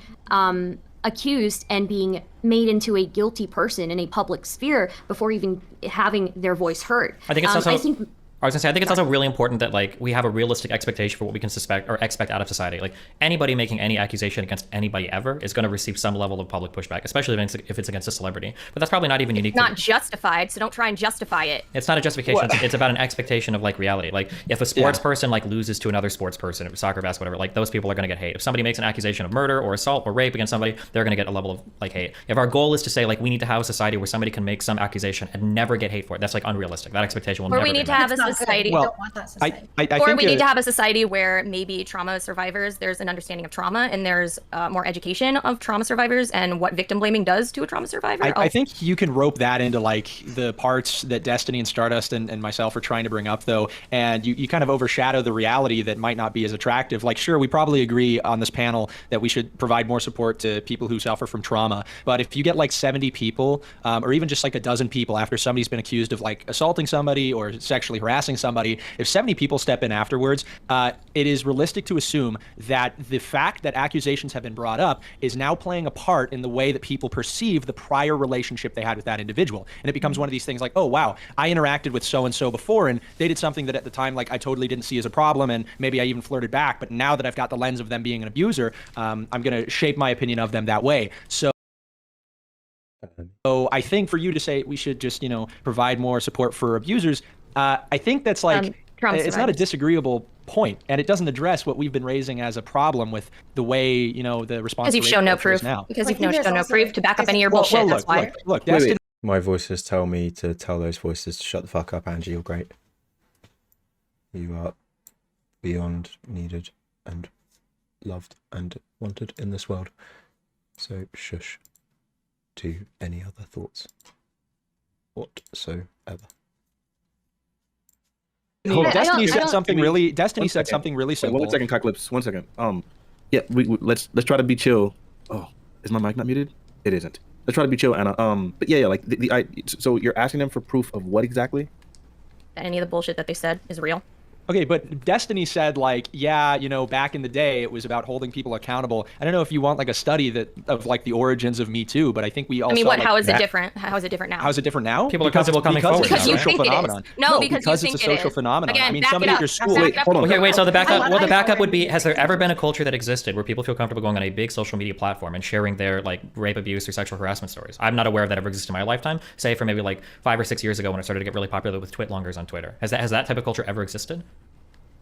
accused and being made into a guilty person in a public sphere before even having their voice heard. I think it's also. I was gonna say, I think it's also really important that like we have a realistic expectation for what we can suspect or expect out of society. Like anybody making any accusation against anybody ever is going to receive some level of public pushback, especially if it's against a celebrity. But that's probably not even unique. Not justified, so don't try and justify it. It's not a justification. It's about an expectation of like reality. Like if a sports person like loses to another sports person, soccer, basketball, whatever, like those people are going to get hate. If somebody makes an accusation of murder or assault or rape against somebody, they're going to get a level of like hate. If our goal is to say like we need to have a society where somebody can make some accusation and never get hate for it, that's like unrealistic. That expectation will never. Or we need to have a society. I Or think we need to have a society where maybe trauma survivors, there's an understanding of trauma and there's more education of trauma survivors and what victim blaming does to a trauma survivor. I think you can rope that into like the parts that Destiny and Stardust and myself are trying to bring up though, and you kind of overshadow the reality that might not be as attractive. Like sure, we probably agree on this panel that we should provide more support to people who suffer from trauma, but if you get like 70 people or even just like a dozen people after somebody's been accused of like assaulting somebody or sexually harassing somebody, if 70 people step in afterwards, it is realistic to assume that the fact that accusations have been brought up is now playing a part in the way that people perceive the prior relationship they had with that individual. And it becomes one of these things like, oh, wow, I interacted with so-and-so before and they did something that at the time, like I totally didn't see as a problem. And maybe I even flirted back. But now that I've got the lens of them being an abuser, I'm going to shape my opinion of them that way. So I think for you to say we should just, provide more support for abusers, I think that's like, it's not a disagreeable point, and it doesn't address what we've been raising as a problem with the way, the response. Because you've shown no proof. Because you've shown no proof to back up any of your bullshit. That's why. Look, Destiny. My voices tell me to tell those voices to shut the fuck up, Angie. You're great. You are beyond needed and loved and wanted in this world. So shush to any other thoughts whatsoever. Destiny said something really. Destiny said something really simple. 1 second, Cocklips. 1 second. Yeah, let's try to be chill. Oh, is my mic not muted? It isn't. Let's try to be chill, Anna. But yeah, like so you're asking them for proof of what exactly? That any of the bullshit that they said is real. Okay, but Destiny said like, yeah, back in the day it was about holding people accountable. I don't know if you want like a study of like the origins of Me Too, but I think we also. I mean, what? How is it different? How is it different now? How is it different now? People are comfortable coming forward. Because you it's a social think phenomenon. it is. No, because it's a social phenomenon. Again, I mean, back somebody it at your up. school. Wait, hold on. Okay, wait. So the backup would be: has there ever been a culture that existed where people feel comfortable going on a big social media platform and sharing their like rape, abuse, or sexual harassment stories? I'm not aware of that ever existed in my lifetime. Say for maybe like 5 or 6 years ago when it started to get really popular with twitlongers on Twitter. Has that type of culture ever existed?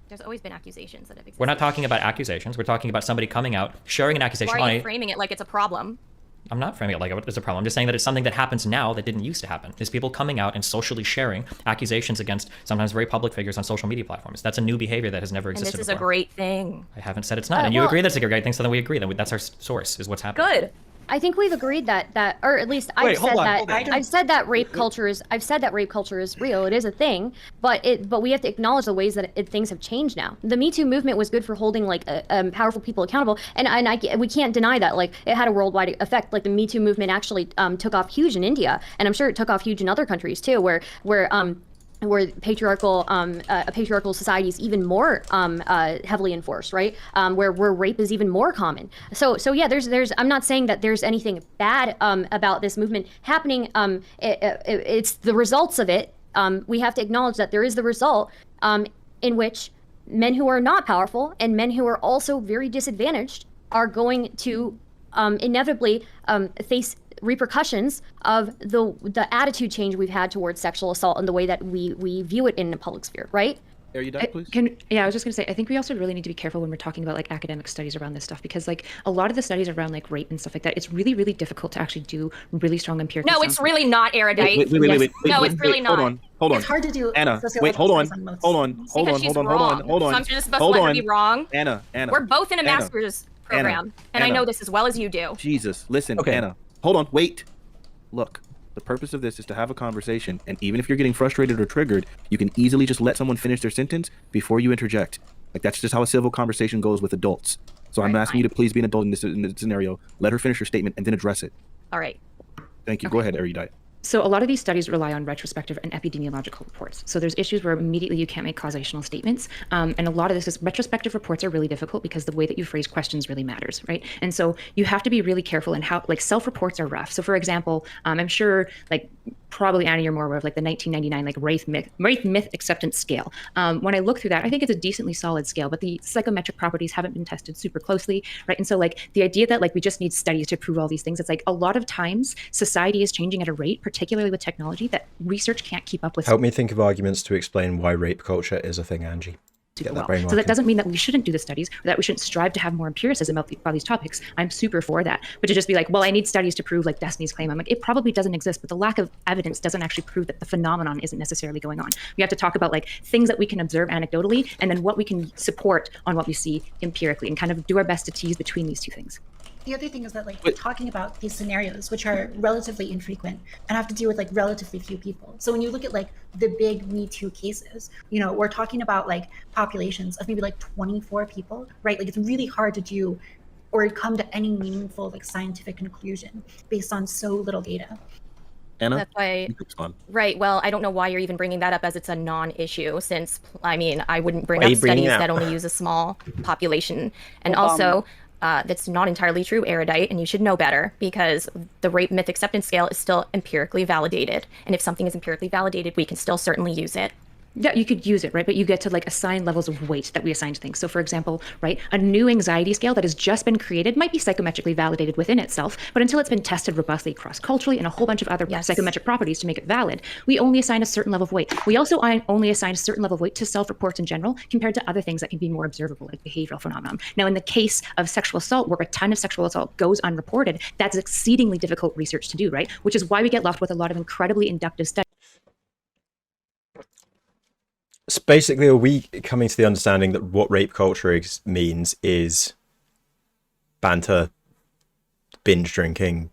There's always been accusations that have existed. We're not talking about accusations. We're talking about somebody coming out, sharing an accusation. Why are you framing it like it's a problem? I'm not framing it like it's a problem. I'm just saying that it's something that happens now that didn't used to happen. Is people coming out and socially sharing accusations against sometimes very public figures on social media platforms. That's a new behavior that has never existed And this is before. a great thing. I haven't said it's not. And you agree that's a great thing, so then we agree. Then that's our source, is what's happening. Good. I think we've agreed that, or at least I've said that rape culture is real. It is a thing, but we have to acknowledge the ways that things have changed now. The Me Too movement was good for holding like powerful people accountable, and we can't deny that. Like it had a worldwide effect. Like the Me Too movement actually took off huge in India, and I'm sure it took off huge in other countries too, where where patriarchal society is even more heavily enforced, right? Where rape is even more common. So yeah, there's I'm not saying that there's anything bad about this movement happening. It's the results of it. We have to acknowledge that there is the result in which men who are not powerful and men who are also very disadvantaged are going to inevitably face repercussions of the attitude change we've had towards sexual assault and the way that we view it in the public sphere, right? Are you done, please? I was just gonna say, I think we also really need to be careful when we're talking about like academic studies around this stuff, because like a lot of the studies around like rape and stuff like that, it's really, really difficult to actually do really strong empirical. No, it's really not erudite. Wait. No, it's really not. Hold on. It's hard to do. Anna, sociological wait, hold on. studies most. Hold on. Because she's wrong. So I'm just supposed to let her be wrong. Anna. We're both in a Anna. master's program, and I Anna. know this as well as you do. Jesus, listen, Okay. Anna. Hold on, wait. Look, the purpose of this is to have a conversation, and even if you're getting frustrated or triggered, you can easily just let someone finish their sentence before you interject. Like, that's just how a civil conversation goes with adults. So I'm asking you to please be an adult in this scenario. Let her finish her statement and then address it. All right. Thank you. Go ahead, Erudite. So a lot of these studies rely on retrospective and epidemiological reports. So there's issues where immediately you can't make causational statements. And a lot of this is retrospective reports are really difficult because the way that you phrase questions really matters, right? And so you have to be really careful in how, like, self-reports are rough. So for example, I'm sure, like, probably Anna, you're more aware of like the 1999 like rape myth acceptance scale. When I look through that, I think it's a decently solid scale, but the psychometric properties haven't been tested super closely, right? And so like the idea that like we just need studies to prove all these things, it's like a lot of times society is changing at a rate, particularly with technology, that research can't keep up with. Help me think of arguments to explain why rape culture is a thing, Angie. super Get that well. brain So that working. doesn't mean that we shouldn't do the studies, or that we shouldn't strive to have more empiricism about these topics. I'm super for that. But to just be like, well, I need studies to prove like Destiny's claim, I'm like, it probably doesn't exist, but the lack of evidence doesn't actually prove that the phenomenon isn't necessarily going on. We have to talk about like things that we can observe anecdotally, and then what we can support on what we see empirically, and kind of do our best to tease between these two things. The other thing is that like we're talking about these scenarios which are relatively infrequent and have to deal with like relatively few people. So when you look at like the big Me Too cases, you know, we're talking about like populations of maybe like 24 people, right? Like it's really hard to do or come to any meaningful like scientific conclusion based on so little data. Anna? That's why, You can respond. right. Well, I don't know why you're even bringing that up, as it's a non-issue, since, I mean, I wouldn't bring Why are up you bringing studies it up? that only use a small population. And also, that's not entirely true, Erudite, and you should know better, because the rape myth acceptance scale is still empirically validated. And if something is empirically validated, we can still certainly use it. Yeah, you could use it, right? But you get to like assign levels of weight that we assign to things. So for example, right, a new anxiety scale that has just been created might be psychometrically validated within itself, but until it's been tested robustly cross-culturally and a whole bunch of other psychometric properties to make it valid, we only assign a certain level of weight. We also only assign a certain level of weight to self-reports in general compared to other things that can be more observable, like behavioral phenomenon. Now, in the case of sexual assault, where a ton of sexual assault goes unreported, that's exceedingly difficult research to do, right? Which is why we get left with a lot of incredibly inductive studies. So basically, are we coming to the understanding that what rape culture means is banter, binge drinking,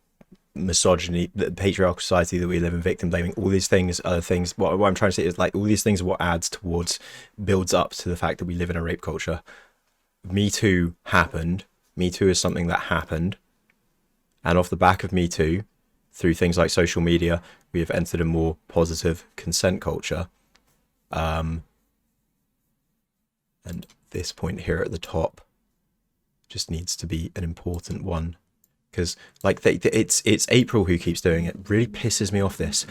misogyny, the patriarchal society that we live in, victim blaming, all these things, other things. What I'm trying to say is like all these things are what adds towards, builds up to the fact that we live in a rape culture. Me Too happened. Me Too is something that happened. And off the back of Me Too, through things like social media, we have entered a more positive consent culture. And this point here at the top just needs to be an important one, because like it's April who keeps doing it. Really pisses me off. This,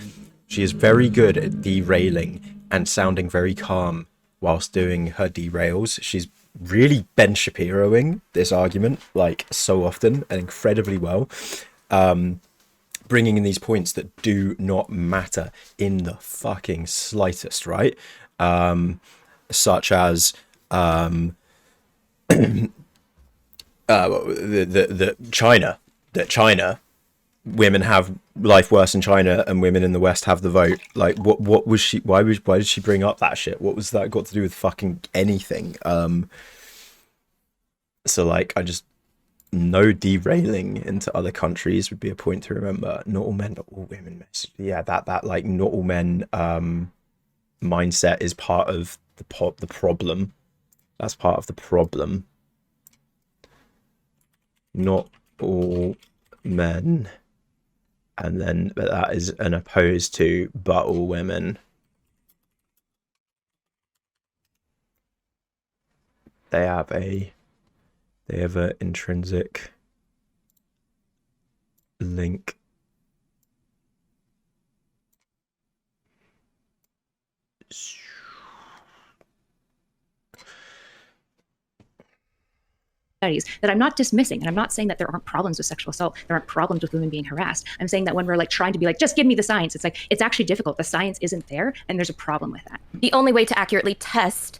she is very good at derailing and sounding very calm whilst doing her derails. She's really Ben Shapiroing this argument like so often and incredibly well, bringing in these points that do not matter in the fucking slightest, right? Such as the China women have life worse in China and women in the West have the vote. Like what was she, why did she bring up that shit? What was that got to do with fucking anything? So like I just, no derailing into other countries would be a point to remember. Not all men, not all women. Yeah, that like not all men mindset is part of the problem. That's part of the problem. Not all men, and then but that is an opposed to but all women. they have an intrinsic link. Studies that I'm not dismissing, and I'm not saying that there aren't problems with sexual assault, there aren't problems with women being harassed. I'm saying that when we're like trying to be like, just give me the science, it's like, it's actually difficult. The science isn't there, and there's a problem with that. The only way to accurately test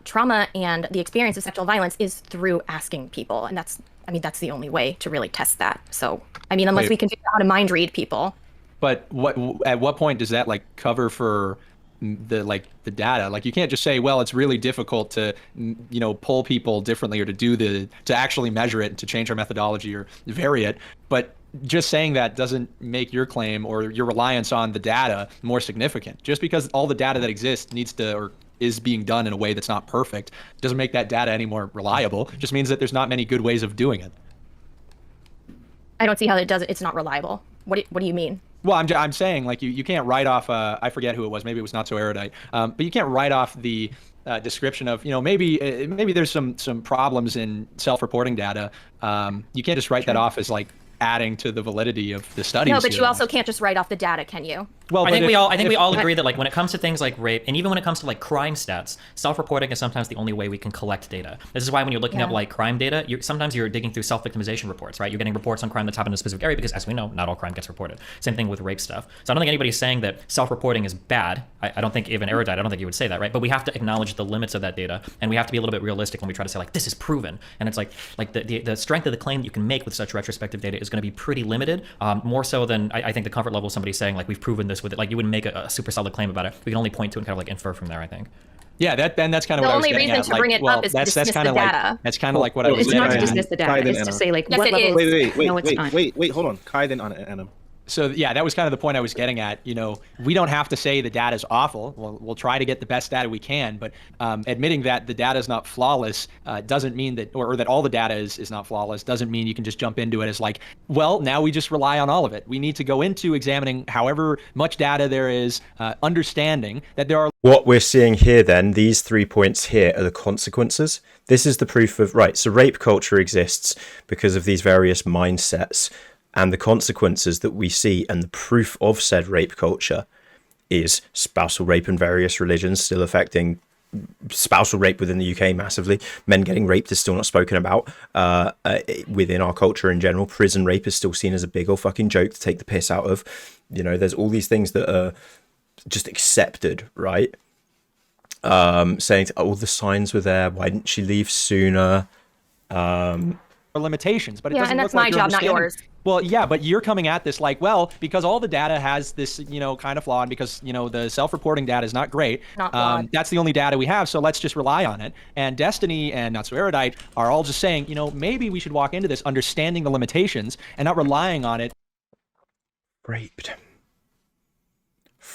trauma and the experience of sexual violence is through asking people, and that's the only way to really test that. So, unless Wait. we can figure out how to mind read people. But at what point does that like cover for the data? Like, you can't just say, well, it's really difficult to pull people differently, or to actually measure it and to change our methodology or vary it. But just saying that doesn't make your claim or your reliance on the data more significant. Just because all the data that exists is being done in a way that's not perfect doesn't make that data any more reliable. It just means that there's not many good ways of doing it. I don't see how it's not reliable. What do you mean? Well, I'm saying, like, you can't write off, I forget who it was, maybe it was Not So Erudite, but you can't write off the description of, maybe there's some problems in self-reporting data. You can't just write that off as like adding to the validity of the studies. No, but here. you also can't just write off the data, can you? Well, I think we all agree that like when it comes to things like rape, and even when it comes to like crime stats, self-reporting is sometimes the only way we can collect data. This is why when you're looking up like crime data, sometimes you're digging through self-victimization reports, right? You're getting reports on crime that's happened in a specific area because, as we know, not all crime gets reported. Same thing with rape stuff. So I don't think anybody's saying that self-reporting is bad. I don't think even Erudite, I don't think you would say that, right? But we have to acknowledge the limits of that data, and we have to be a little bit realistic when we try to say like this is proven. And it's like the strength of the claim that you can make with such retrospective data is going to be pretty limited, more so than I think the comfort level of somebody saying like we've proven this with it. Like you wouldn't make a super solid claim about it. We can only point to and kind of like infer from there, I think. Yeah, that's kind of The what I was only getting reason at. to bring it up is to dismiss the data. That's kind of like what I was It's getting not to at. dismiss the data. It's to say like Yes, what it level. is. No, it's not. Wait, hold on. Kai then Anna. So yeah, that was kind of the point I was getting at. We don't have to say the data is awful. We'll try to get the best data we can, but admitting that the data is not flawless doesn't mean that, or that all the data is not flawless, doesn't mean you can just jump into it as like, well, now we just rely on all of it. We need to go into examining however much data there is, understanding that there are. What we're seeing here then, these 3 points here are the consequences. This is the proof of, right, so rape culture exists because of these various mindsets, and the consequences that we see and the proof of said rape culture is spousal rape in various religions still affecting spousal rape within the UK massively. Men getting raped is still not spoken about within our culture in general. Prison rape is still seen as a big old fucking joke to take the piss out of. There's all these things that are just accepted, right? Saying all the signs were there, why didn't she leave sooner? Limitations, but it doesn't and look that's like my you're job, not understanding. yours. Well, yeah, but you're coming at this like, well, because all the data has this, kind of flaw, and because, the self-reporting data is not great. Not flawed. That's the only data we have, so let's just rely on it. And Destiny and Not So Erudite are all just saying, maybe we should walk into this understanding the limitations and not relying on it. Rape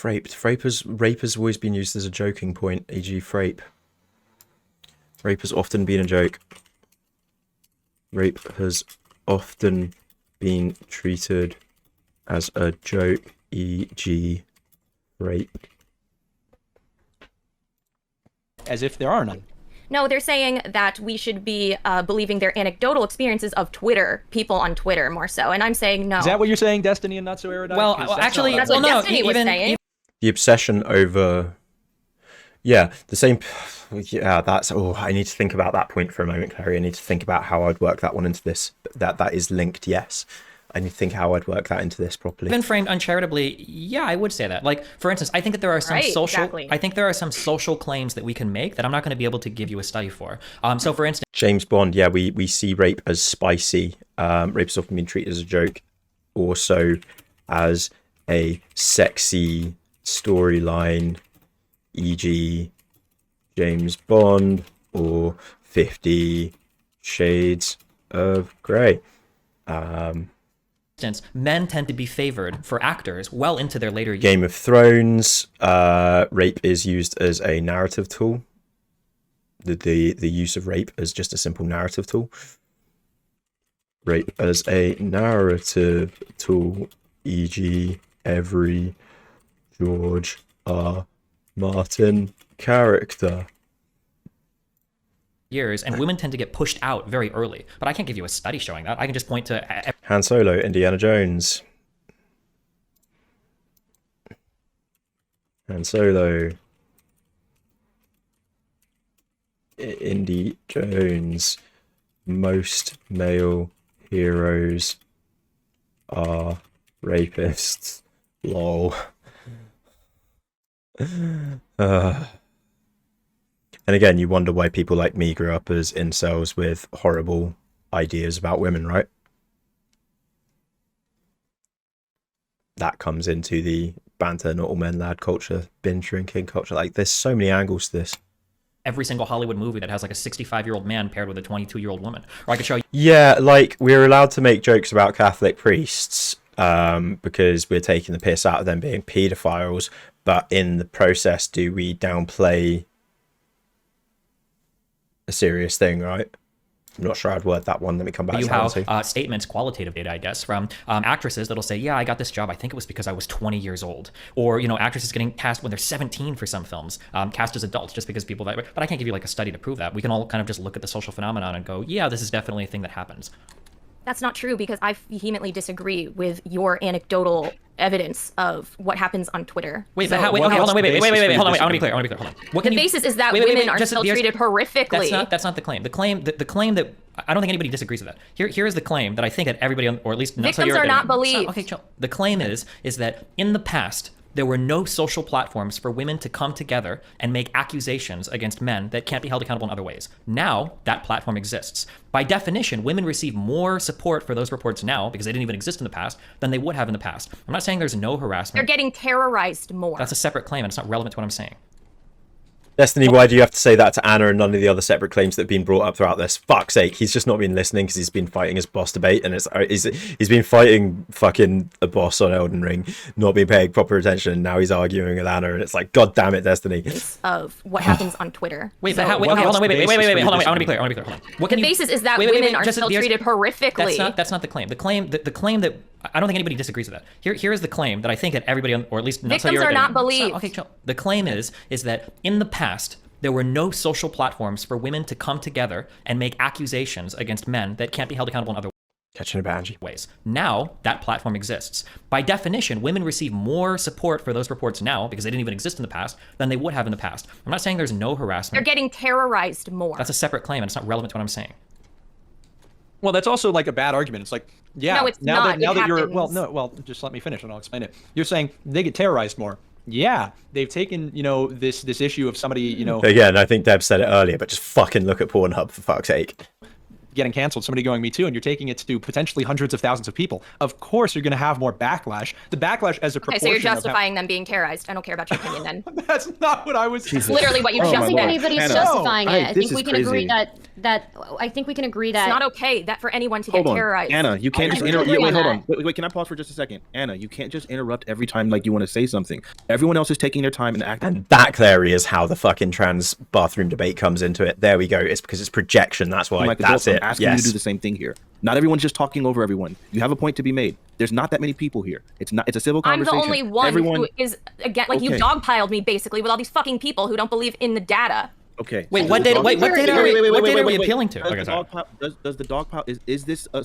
has always been used as a joking point, e.g. frape. Rape has often been a joke. Rape has often been treated as a joke, e.g. rape. As if there are none. No, they're saying that we should be believing their anecdotal experiences of Twitter, people on Twitter more so. And I'm saying no. Is that what you're saying, Destiny and Not So Erudite? Well, 'Cause that's actually, not That's what what I- Destiny was saying. The obsession over... Yeah, the same... Yeah, that's... Oh, I need to think about that point for a moment, Clary. I need to think about how I'd work that one into this. That is linked, yes. I need to think how I'd work that into this properly. Even framed uncharitably, yeah, I would say that. Like, for instance, I think that there are some Right, social... exactly. I think there are some social claims that we can make that I'm not going to be able to give you a study for. So, for instance... James Bond, yeah, we see rape as spicy. Rape has often been treated as a joke. Also as a sexy storyline, e.g. James Bond or 50 Shades of Grey. Men tend to be favored for actors well into their later years. Game of Thrones, rape is used as a narrative tool. The use of rape as just a simple narrative tool. Rape as a narrative tool, e.g. every George R. Martin character. years, and women tend to get pushed out very early. But I can't give you a study showing that. I can just point to Han Solo, Indiana Jones. Han Solo. Indy Jones. Most male heroes are rapists. Lol. And again, you wonder why people like me grew up as incels with horrible ideas about women, right? That comes into the banter, not all men lad culture, binge drinking culture. Like, there's so many angles to this. every single Hollywood movie that has like a 65-year-old man paired with a 22-year-old woman. Or I could show you. Yeah, like, we're allowed to make jokes about Catholic priests because we're taking the piss out of them being paedophiles, but in the process, do we downplay a serious thing, right? I'm not sure I'd word that one. Let me come back You to that have statements, qualitative data, I guess, from actresses that'll say, yeah, I got this job. I think it was because I was 20 years old. Or, you know, actresses getting cast when they're 17 for some films, cast as adults just because people that. But I can't give you like a study to prove that. We can all kind of just look at the social phenomenon and go, yeah, this is definitely a thing that happens. That's not true, because I vehemently disagree with your anecdotal evidence of what happens on Twitter. Wait, So- but how, wait, okay, hold on, wait, hold on, wait, I want to be clear, Hold on. What The can you, basis is that wait, women are just- still here's- treated horrifically. That's not the claim. The claim that I don't think anybody disagrees with that. Here is the claim that I think that everybody, or at least not so Victims are not believed. Okay, chill. The claim is that in the past there were no social platforms for women to come together and make accusations against men that can't be held accountable in other ways. Now that platform exists. By definition, women receive more support for those reports now, because they didn't even exist in the past, than they would have in the past. I'm not saying there's no They're harassment. getting terrorized more. That's a separate claim, and it's not relevant to what I'm saying. Destiny, why do you have to say that to Anna and none of the other separate claims that have been brought up throughout this? Fuck's sake, he's just not been listening because he's been fighting his boss debate, and he's been fighting fucking a boss on Elden Ring, not been paying proper attention, and now he's arguing with Anna, and it's like, god damn it, Destiny. Of what happens on Twitter. Wait, So but hold on, hold on, wait, hold on, I want to be clear, Hold on. What the can you, basis is that wait, women are just- still here's- treated horrifically. That's not the claim. The claim that I don't think anybody disagrees with that. Here is the claim that I think that everybody, or at least not so Victims you're are not believed. Okay, chill. The claim is that in the past there were no social platforms for women to come together and make accusations against men that can't be held accountable in other Catching a Banshee. ways. Now that platform exists. By definition, women receive more support for those reports now, because they didn't even exist in the past, than they would have in the past. I'm not saying there's no They're harassment. getting terrorized more. That's a separate claim, and it's not relevant to what I'm saying. Well, that's also like a bad argument. It's like, yeah, No, it's now not. that It you're happens. just let me finish and I'll explain it. You're saying they get terrorized more. Yeah, they've taken, this issue of somebody, Again, I think Deb said it earlier, but just fucking look at Pornhub, for fuck's sake. getting canceled, somebody going Me Too, and you're taking it to potentially hundreds of thousands of people. Of course, you're going to have more backlash. The backlash as a Okay, proportion so you're of how- justifying them being terrorized. I don't care about your opinion then. That's not what I was. It's literally what you I just don't think said. anybody's Hannah. justifying No, it. I this think is we can agree crazy. that I think we can agree that It's not okay that for anyone to Hold get on, terrorized. Anna, you can't I just agree interrupt. on Wait, hold that. on. Wait, can I pause for just a second? Anna, you can't just interrupt every time like you want to say something. Everyone else is taking their time and acting. And that, Clary, is how the fucking trans bathroom debate comes into it. There we go. It's because it's projection. That's why. Like That's adults, I'm it. asking you Yes. to do the same thing here. Not everyone's just talking over everyone. You have a point to be made. There's not that many people here. It's a civil I'm the conversation. only one Everyone. who is, again, like you Okay. dogpiled me basically with all these fucking people who don't believe in the data. Okay. Wait, so what the data? dog- What data are we wait. appealing to? Does Okay, the sorry. dog pile? Does the dog pile? Is this a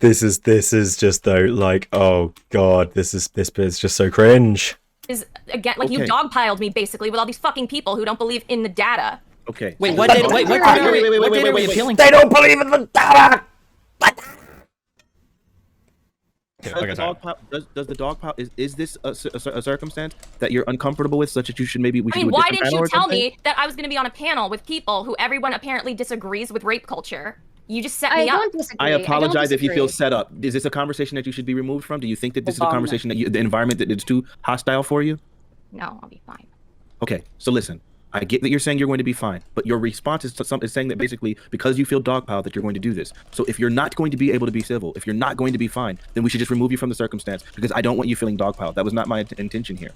This is just though like, oh god, this bit's just so cringe. Is again, like you Okay. dogpiled me basically with all these fucking people who don't believe in the data. okay? Wait, what data? What data are we appealing to? They don't believe in the data. Okay, sorry. Does the dog pile? Is this a circumstance that you're uncomfortable with, such that we should I do mean, a why different didn't panel you or tell something? me that I was going to be on a panel with people who everyone apparently disagrees with rape culture? You just set I me up. don't disagree. I apologize if you feel disagree. set up. Is this a conversation that you should be removed from? Do you think that this is a Well, conversation that the environment that is too hostile for you? No, I'll be fine. Okay, so listen. I get that you're saying you're going to be fine, but your response is saying that basically because you feel dogpiled that you're going to do this. So if you're not going to be able to be civil, if you're not going to be fine, then we should just remove you from the circumstance because I don't want you feeling dogpiled. That was not my intention here.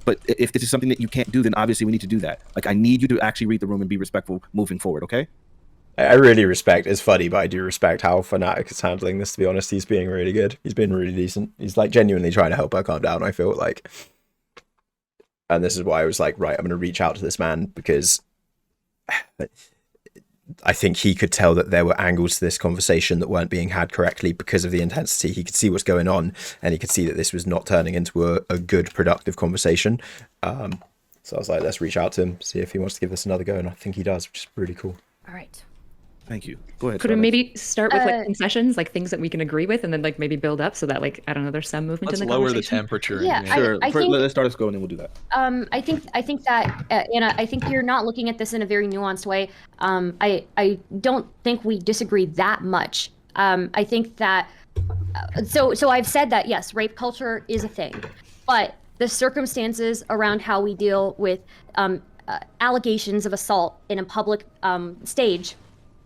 But if this is something that you can't do, then obviously we need to do that. Like I need you to actually read the room and be respectful moving forward, okay? I really respect. It's funny, but I do respect how Fnatic is handling this. To be honest, he's being really good. He's been really decent. He's like genuinely trying to help her calm down. I feel like, and this is why I was like, right, I'm going to reach out to this man because I think he could tell that there were angles to this conversation that weren't being had correctly because of the intensity. He could see what's going on, and he could see that this was not turning into a good, productive conversation. So I was like, let's reach out to him, see if he wants to give this another go, and I think he does, which is really cool. All right. Thank you. Go ahead. Could we Stardust. maybe start with like concessions, like things that we can agree with, and then like maybe build up so that like I don't know, there's some movement Let's in the lower the conversation? temperature. Yeah, and Sure. I think- Let's start us go, and then we'll do that. I think that Anna, I think you're not looking at this in a very nuanced way. I don't think we disagree that much. I think that so I've said that yes, rape culture is a thing, but the circumstances around how we deal with allegations of assault in a public stage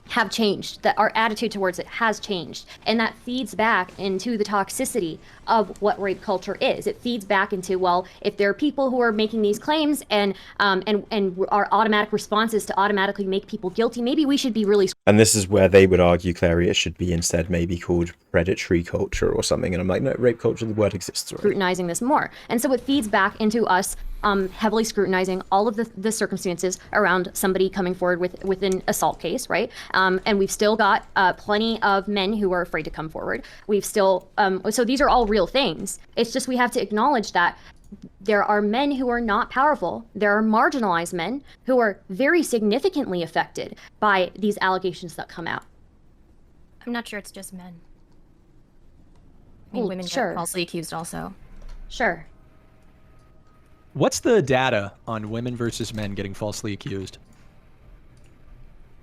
have changed, that our attitude towards it has changed, and that feeds back into the toxicity of what rape culture is. It feeds back into, well, if there are people who are making these claims and our automatic response is to automatically make people guilty, maybe we should be really And this is where they would argue, Clary, it should be instead maybe called predatory culture or something. And I'm like, no, rape culture, the word exists already. scrutinizing this more. And so it feeds back into us heavily scrutinizing all of the circumstances around somebody coming forward with an assault case, right? And we've still got plenty of men who are afraid to come forward. We've still, so these are all real things. It's just we have to acknowledge that there are men who are not powerful. There are marginalized men who are very significantly affected by these allegations that come out. I'm not sure it's just men. I mean, Well, women sure. get falsely accused also. Sure. What's the data on women versus men getting falsely accused?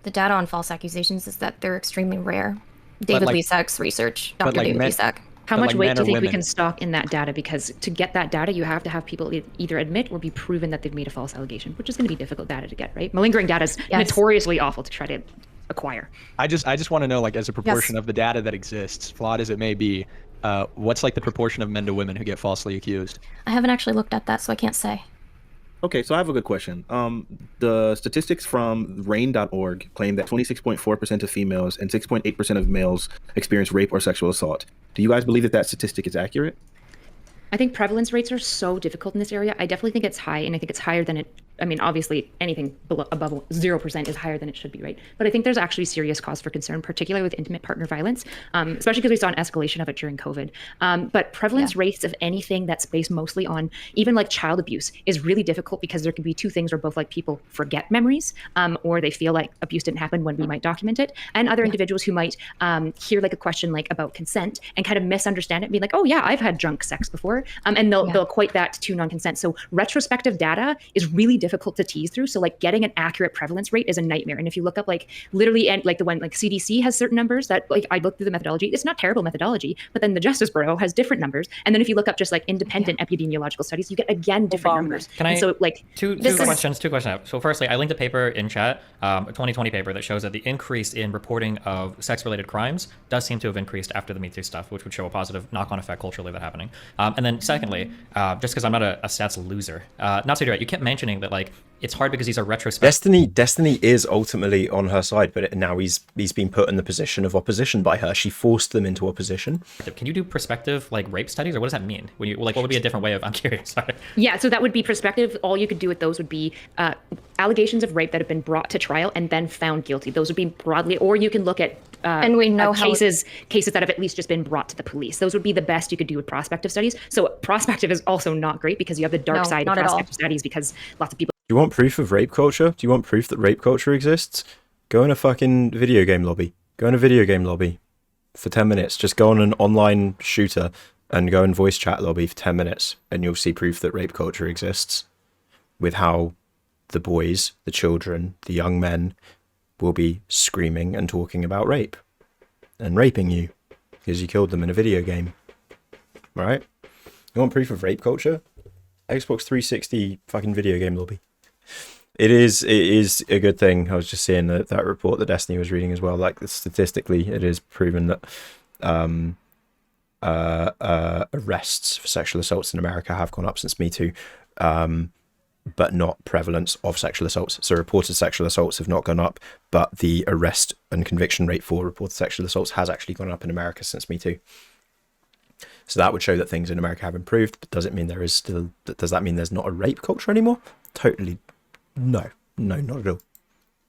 The data on false accusations is that they're extremely rare. David like- Lisak's research, but Dr. like David men- Lisak. How But, much like, weight men do you or think we women? can stock in that data? Because to get that data, you have to have people either admit or be proven that they've made a false allegation, which is going to be difficult data to get, right? Malingering data is Yes. notoriously awful to try to acquire. I just want to know, like, as a proportion of the data that exists, flawed as it may be, what's like the proportion of men to women who get falsely accused? I haven't actually looked at that, so I can't say. Okay, so I have a good question. The statistics from RAIN.org claim that 26.4% of females and 6.8% of males experience rape or sexual assault. Do you guys believe that that statistic is accurate? I think prevalence rates are so difficult in this area. I definitely think it's high, and I think it's higher than it. I mean, obviously, anything above 0% is higher than it should be, right? But I think there's actually serious cause for concern, particularly with intimate partner violence, especially because we saw an escalation of it during COVID. But prevalence rates of anything that's based mostly on even like child abuse is really difficult because there could be two things where both like people forget memories, or they feel like abuse didn't happen when we might document it, and other individuals who might hear like a question like about consent and kind of misunderstand it and be like, oh yeah, I've had drunk sex before, and they'll equate that to non-consent. So retrospective data is really difficult to tease through. So like getting an accurate prevalence rate is a nightmare. And if you look up like literally, and like the one like CDC has certain numbers that like I looked through the methodology, it's not terrible methodology, but then the Justice Bureau has different numbers. And then if you look up just like independent epidemiological studies, you get again different numbers. Can And I- so like Two questions. So firstly, I linked a paper in chat, a 2020 paper that shows that the increase in reporting of sex-related crimes does seem to have increased after the Me Too stuff, which would show a positive knock-on effect culturally of that happening. And then secondly, just because I'm not a stats loser, not to do it, you kept mentioning that like it's hard because these are retrospective. Destiny is ultimately on her side, but now he's been put in the position of opposition by her. She forced them into opposition. Can you do prospective like rape studies, or what does that mean? When you like, what would be a different way of? I'm curious. Sorry. Yeah, so that would be prospective. All you could do with those would be allegations of rape that have been brought to trial and then found guilty. Those would be broadly, or you can look at And we know how- cases that have at least just been brought to the police. Those would be the best you could do with prospective studies. So prospective is also not great because you have the dark No, side of not at all. prospective studies because lots of people. Do you want proof of rape culture? Do you want proof that rape culture exists? Go in a fucking video game lobby. Go in a video game lobby for 10 minutes. Just go on an online shooter and go in voice chat lobby for 10 minutes and you'll see proof that rape culture exists with how the boys, the children, the young men will be screaming and talking about rape and raping you because you killed them in a video game. Right? You want proof of rape culture? Xbox 360 fucking video game lobby. It is a good thing. I was just seeing that report that Destiny was reading as well. Like statistically, it is proven that arrests for sexual assaults in America have gone up since Me Too, but not prevalence of sexual assaults. So reported sexual assaults have not gone up, but the arrest and conviction rate for reported sexual assaults has actually gone up in America since Me Too. So that would show that things in America have improved. But does it mean does that mean there's not a rape culture anymore? Totally. No, not at all.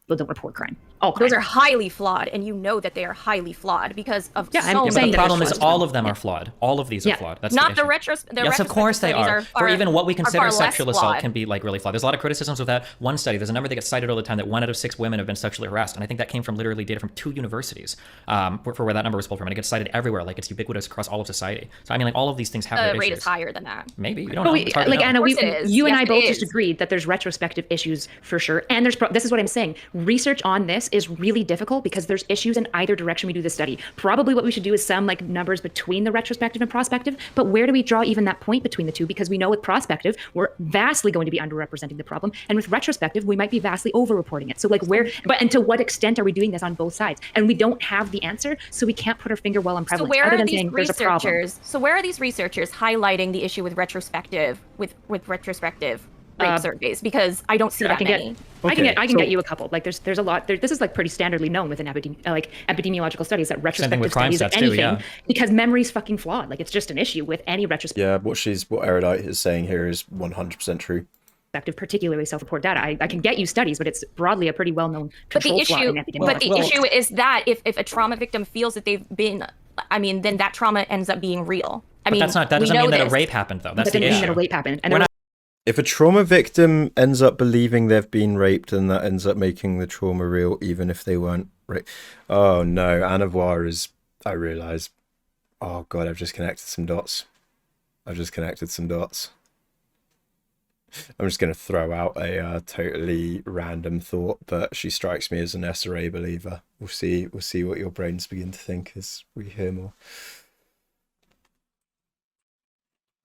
Don't report crime. all those crimes. are highly flawed, and you know that they are highly flawed because of Yeah, so I'm many saying But the that problem there's is flawed. all of them are flawed. All of these are Yeah. flawed. That's Not the the issue. retro. Yes, of course they are. For even what we are consider far less sexual assault flawed. can be like really flawed. There's a lot of criticisms with that. One study, there's a number that gets cited all the time that 1 out of 6 women have been sexually harassed, and I think that came from literally data from 2 universities for where that number was pulled from, and it gets cited everywhere. Like it's ubiquitous across all of society. So I mean, like all of these things have The their rate issues. is higher than that. Maybe we don't But know. It's hard to like know. Anna, Of course it is. you and Yes, I it both just is. agreed that there's retrospective issues for sure, and this is what I'm saying. Research on this is really difficult because there's issues in either direction we do the study. Probably what we should do is some like numbers between the retrospective and prospective, but where do we draw even that point between the two? Because we know with prospective we're vastly going to be underrepresenting the problem, and with retrospective we might be vastly overreporting it. So like and to what extent are we doing this on both sides? And we don't have the answer, so we can't put our finger well on So prevalence where other are than these saying there's a problem. researchers? So where are these researchers highlighting the issue with retrospective retrospective rape surveys? Because I don't see I that can many. get I can so- get you a couple. Like there's a lot. This is like pretty standardly known within epidemiological studies that retrospective with crime studies of stats too, anything yeah. because memory's fucking flawed. Like it's just an issue with any retrospective, Yeah, what Erudite is saying here is 100% true. particularly self-report data. I can get you studies, but it's broadly a pretty well-known But the control flaw issue, in epidemiology. but the issue is that if a trauma victim feels that they've been, I mean, then that trauma ends up being real. I mean, That we doesn't know mean that a this. rape happened though. That's That the didn't mean issue. that a rape happened. And We're there not- If a trauma victim ends up believing they've been raped, then that ends up making the trauma real, even if they weren't raped. Oh no, Anavoir is. I realise. Oh god, I've just connected some dots. I'm just going to throw out a totally random thought, but she strikes me as an SRA believer. We'll see what your brains begin to think as we hear more.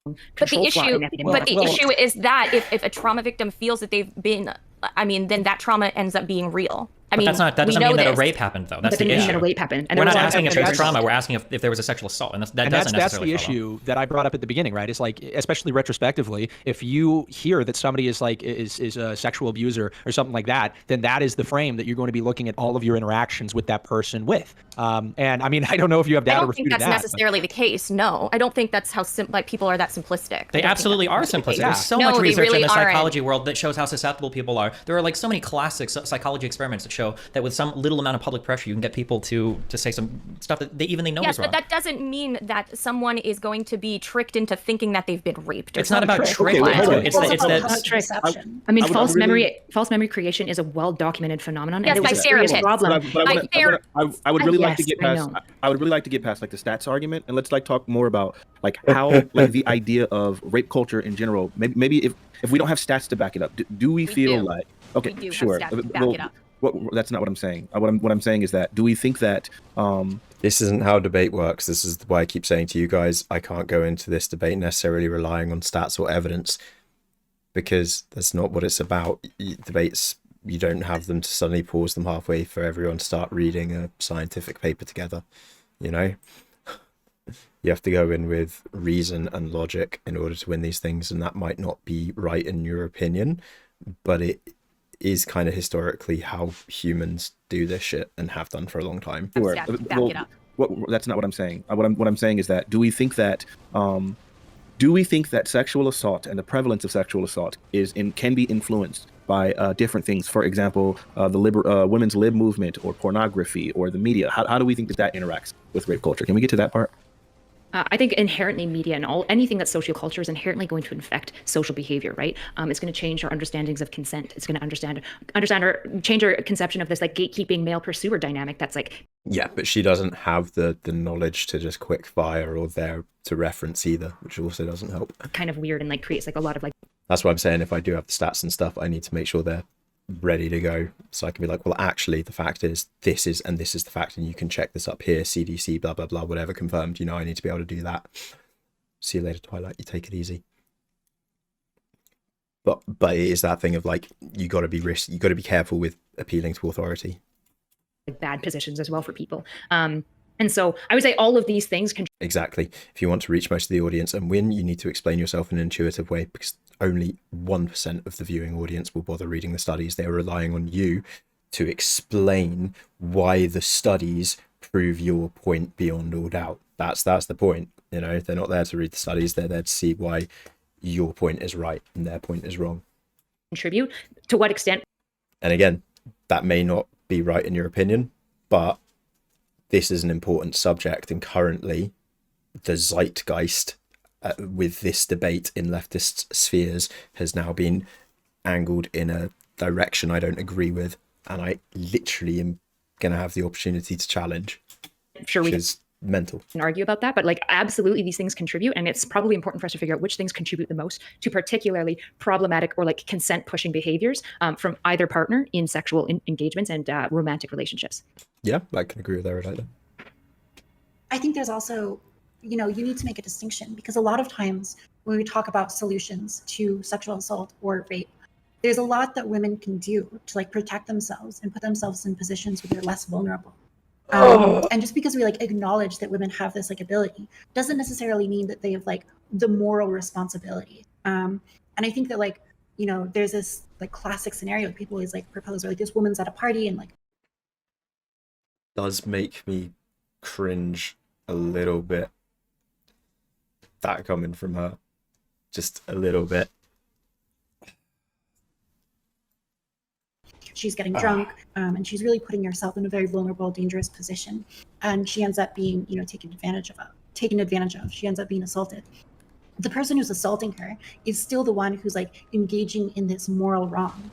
But control the flaw issue, in epidemiology. is that if a trauma victim feels that they've been, I mean, then that trauma ends up being real. I mean, that we doesn't know mean that a this. rape happened though. That's That the didn't mean issue. that a rape happened. And We're there not was asking if there's evidence- trauma. We're asking if there was a sexual assault, and that And doesn't that's the necessarily follow. issue that I brought up at the beginning, right? It's like, especially retrospectively, if you hear that somebody is like is a sexual abuser or something like that, then that is the frame that you're going to be looking at all of your interactions with that person with. And I mean, I don't know if you have I data don't think refuting that's that. necessarily the case. No, I don't think that's how like people are that simplistic. They I don't think absolutely are that's the simplistic. case. There's so No, much they research really in the aren't. psychology world that shows how susceptible people are. There are like so many classic psychology experiments that show that with some little amount of public pressure, you can get people to say some stuff that they know Yes, is wrong. but that doesn't mean that someone is going to be tricked into thinking that they've been raped. Or It's not about something. trick. Okay, hold on. It's Also that public trick. perception. I mean, I would false really- memory creation is a well-documented phenomenon, Yes, and it by was a serious therapists. problem. I would really like to Yes, get I past. know. I would really like to get past like the stats argument, and let's like talk more about like how like the idea of rape culture in general. Maybe if we don't have stats to back it up, do we feel do. like okay, We do have sure. stats to back it up. That's not what I'm saying. What I'm saying is that do we think that This isn't how debate works. This is why I keep saying to you guys, I can't go into this debate necessarily relying on stats or evidence, because that's not what it's about. Debates, you don't have them to suddenly pause them halfway for everyone to start reading a scientific paper together, you know? You have to go in with reason and logic in order to win these things, and that might not be right in your opinion, but it is kind of historically how humans do this shit and have done for a long time. Have Sure. stats to back Well, it up. that's not what I'm saying. What I'm saying is that do we think that sexual assault and the prevalence of sexual assault can be influenced by different things? For example, the women's lib movement or pornography or the media. How do we think that interacts with rape culture? Can we get to that part? I think inherently media and anything that's socioculture is inherently going to infect social behavior, right? It's going to change our understandings of consent. It's going to change our conception of this like gatekeeping male pursuer dynamic. That's like, Yeah, but she doesn't have the knowledge to just quick fire or there to reference either, which also doesn't help. kind of weird and like creates like a lot of like That's what I'm saying. If I do have the stats and stuff, I need to make sure they're ready to go, so I can be like, well, actually, the fact is this is the fact, and you can check this up here, CDC, blah blah blah, whatever, confirmed. You know, I need to be able to do that. See you later, Twilight. You take it easy. But it is that thing of like, you got to be careful with appealing to authority. bad positions as well for people. And so I would say all of these things can Exactly. If you want to reach most of the audience and win, you need to explain yourself in an intuitive way, because only 1% of the viewing audience will bother reading the studies. They're relying on you to explain why the studies prove your point beyond all doubt. That's the point. You know, they're not there to read the studies. They're there to see why your point is right and their point is wrong. contribute. To what extent? And again, that may not be right in your opinion, but this is an important subject, and currently the zeitgeist with this debate in leftist spheres has now been angled in a direction I don't agree with, and I literally am going to have the opportunity to challenge, Sure, which we is mental. can argue about that, but like absolutely these things contribute, and it's probably important for us to figure out which things contribute the most to particularly problematic or like consent pushing behaviors from either partner in sexual engagements and romantic relationships. Yeah, I can agree with Erudite. I think there's also, you need to make a distinction, because a lot of times when we talk about solutions to sexual assault or rape, there's a lot that women can do to like protect themselves and put themselves in positions where they're less vulnerable. And just because we like acknowledge that women have this like ability doesn't necessarily mean that they have like the moral responsibility. And I think that like, there's this like classic scenario people always like propose, where like this woman's at a party and like Does make me cringe a little bit, that coming from her, just a little bit. she's getting drunk, and she's really putting herself in a very vulnerable, dangerous position, and she ends up being taken advantage of. She ends up being assaulted. The person who's assaulting her is still the one who's like engaging in this moral wrong.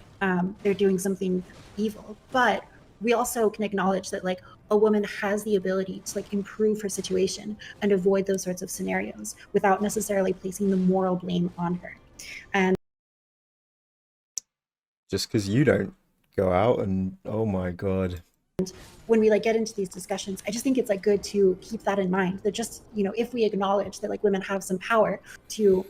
They're doing something evil, but we also can acknowledge that like a woman has the ability to like improve her situation and avoid those sorts of scenarios without necessarily placing the moral blame on her. And just because you don't go out and, oh my god. when we like get into these discussions, I just think it's like good to keep that in mind, that just if we acknowledge that like women have some power to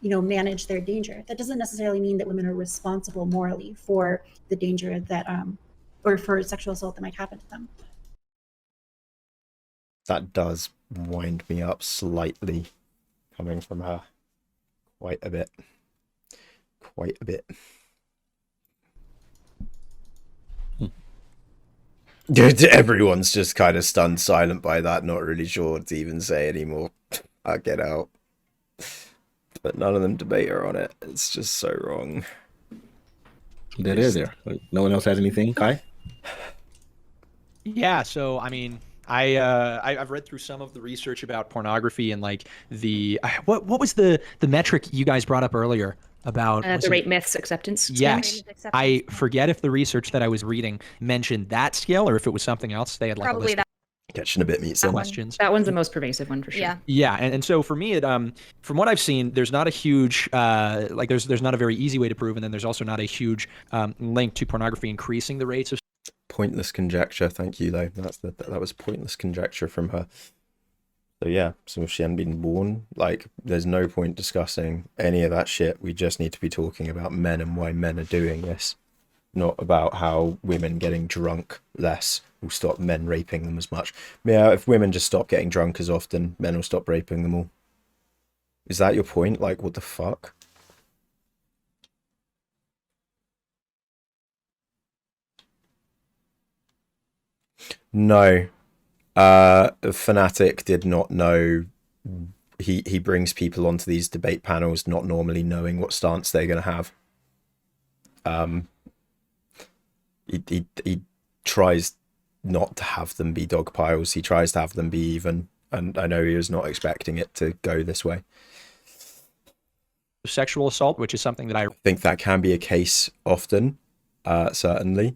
manage their danger, that doesn't necessarily mean that women are responsible morally for the danger that or for sexual assault that might happen to them. That does wind me up slightly, coming from her. Quite a bit. Everyone's just kind of stunned silent by that, not really sure what to even say anymore. I'll get out. But none of them debate her on it. It's just so wrong. That is there. No one else has anything, Kai? Yeah, so I mean, I've read through some of the research about pornography and like the what was the metric you guys brought up earlier about The rape myths acceptance scale. Yes, I forget if the research that I was reading mentioned that scale or if it was something else. They had like a Probably list that. Catching a bit meat some questions. That one's the most pervasive one for sure. Yeah. Yeah, and so for me, it from what I've seen, there's not a huge like there's not a very easy way to prove, and then there's also not a huge link to pornography increasing the rates of. Pointless conjecture, thank you though. That was pointless conjecture from her. So yeah, so if she hadn't been born, like there's no point discussing any of that shit. We just need to be talking about men and why men are doing this, not about how women getting drunk less will stop men raping them as much. Yeah, if women just stop getting drunk as often, men will stop raping them all. Is that your point? Like, what the fuck? No. Fanatic did not know. He brings people onto these debate panels not normally knowing what stance they're going to have. He tries not to have them be dog piles. He tries to have them be even, and I know he was not expecting it to go this way. Sexual assault, which is something that I think that can be a case often, certainly.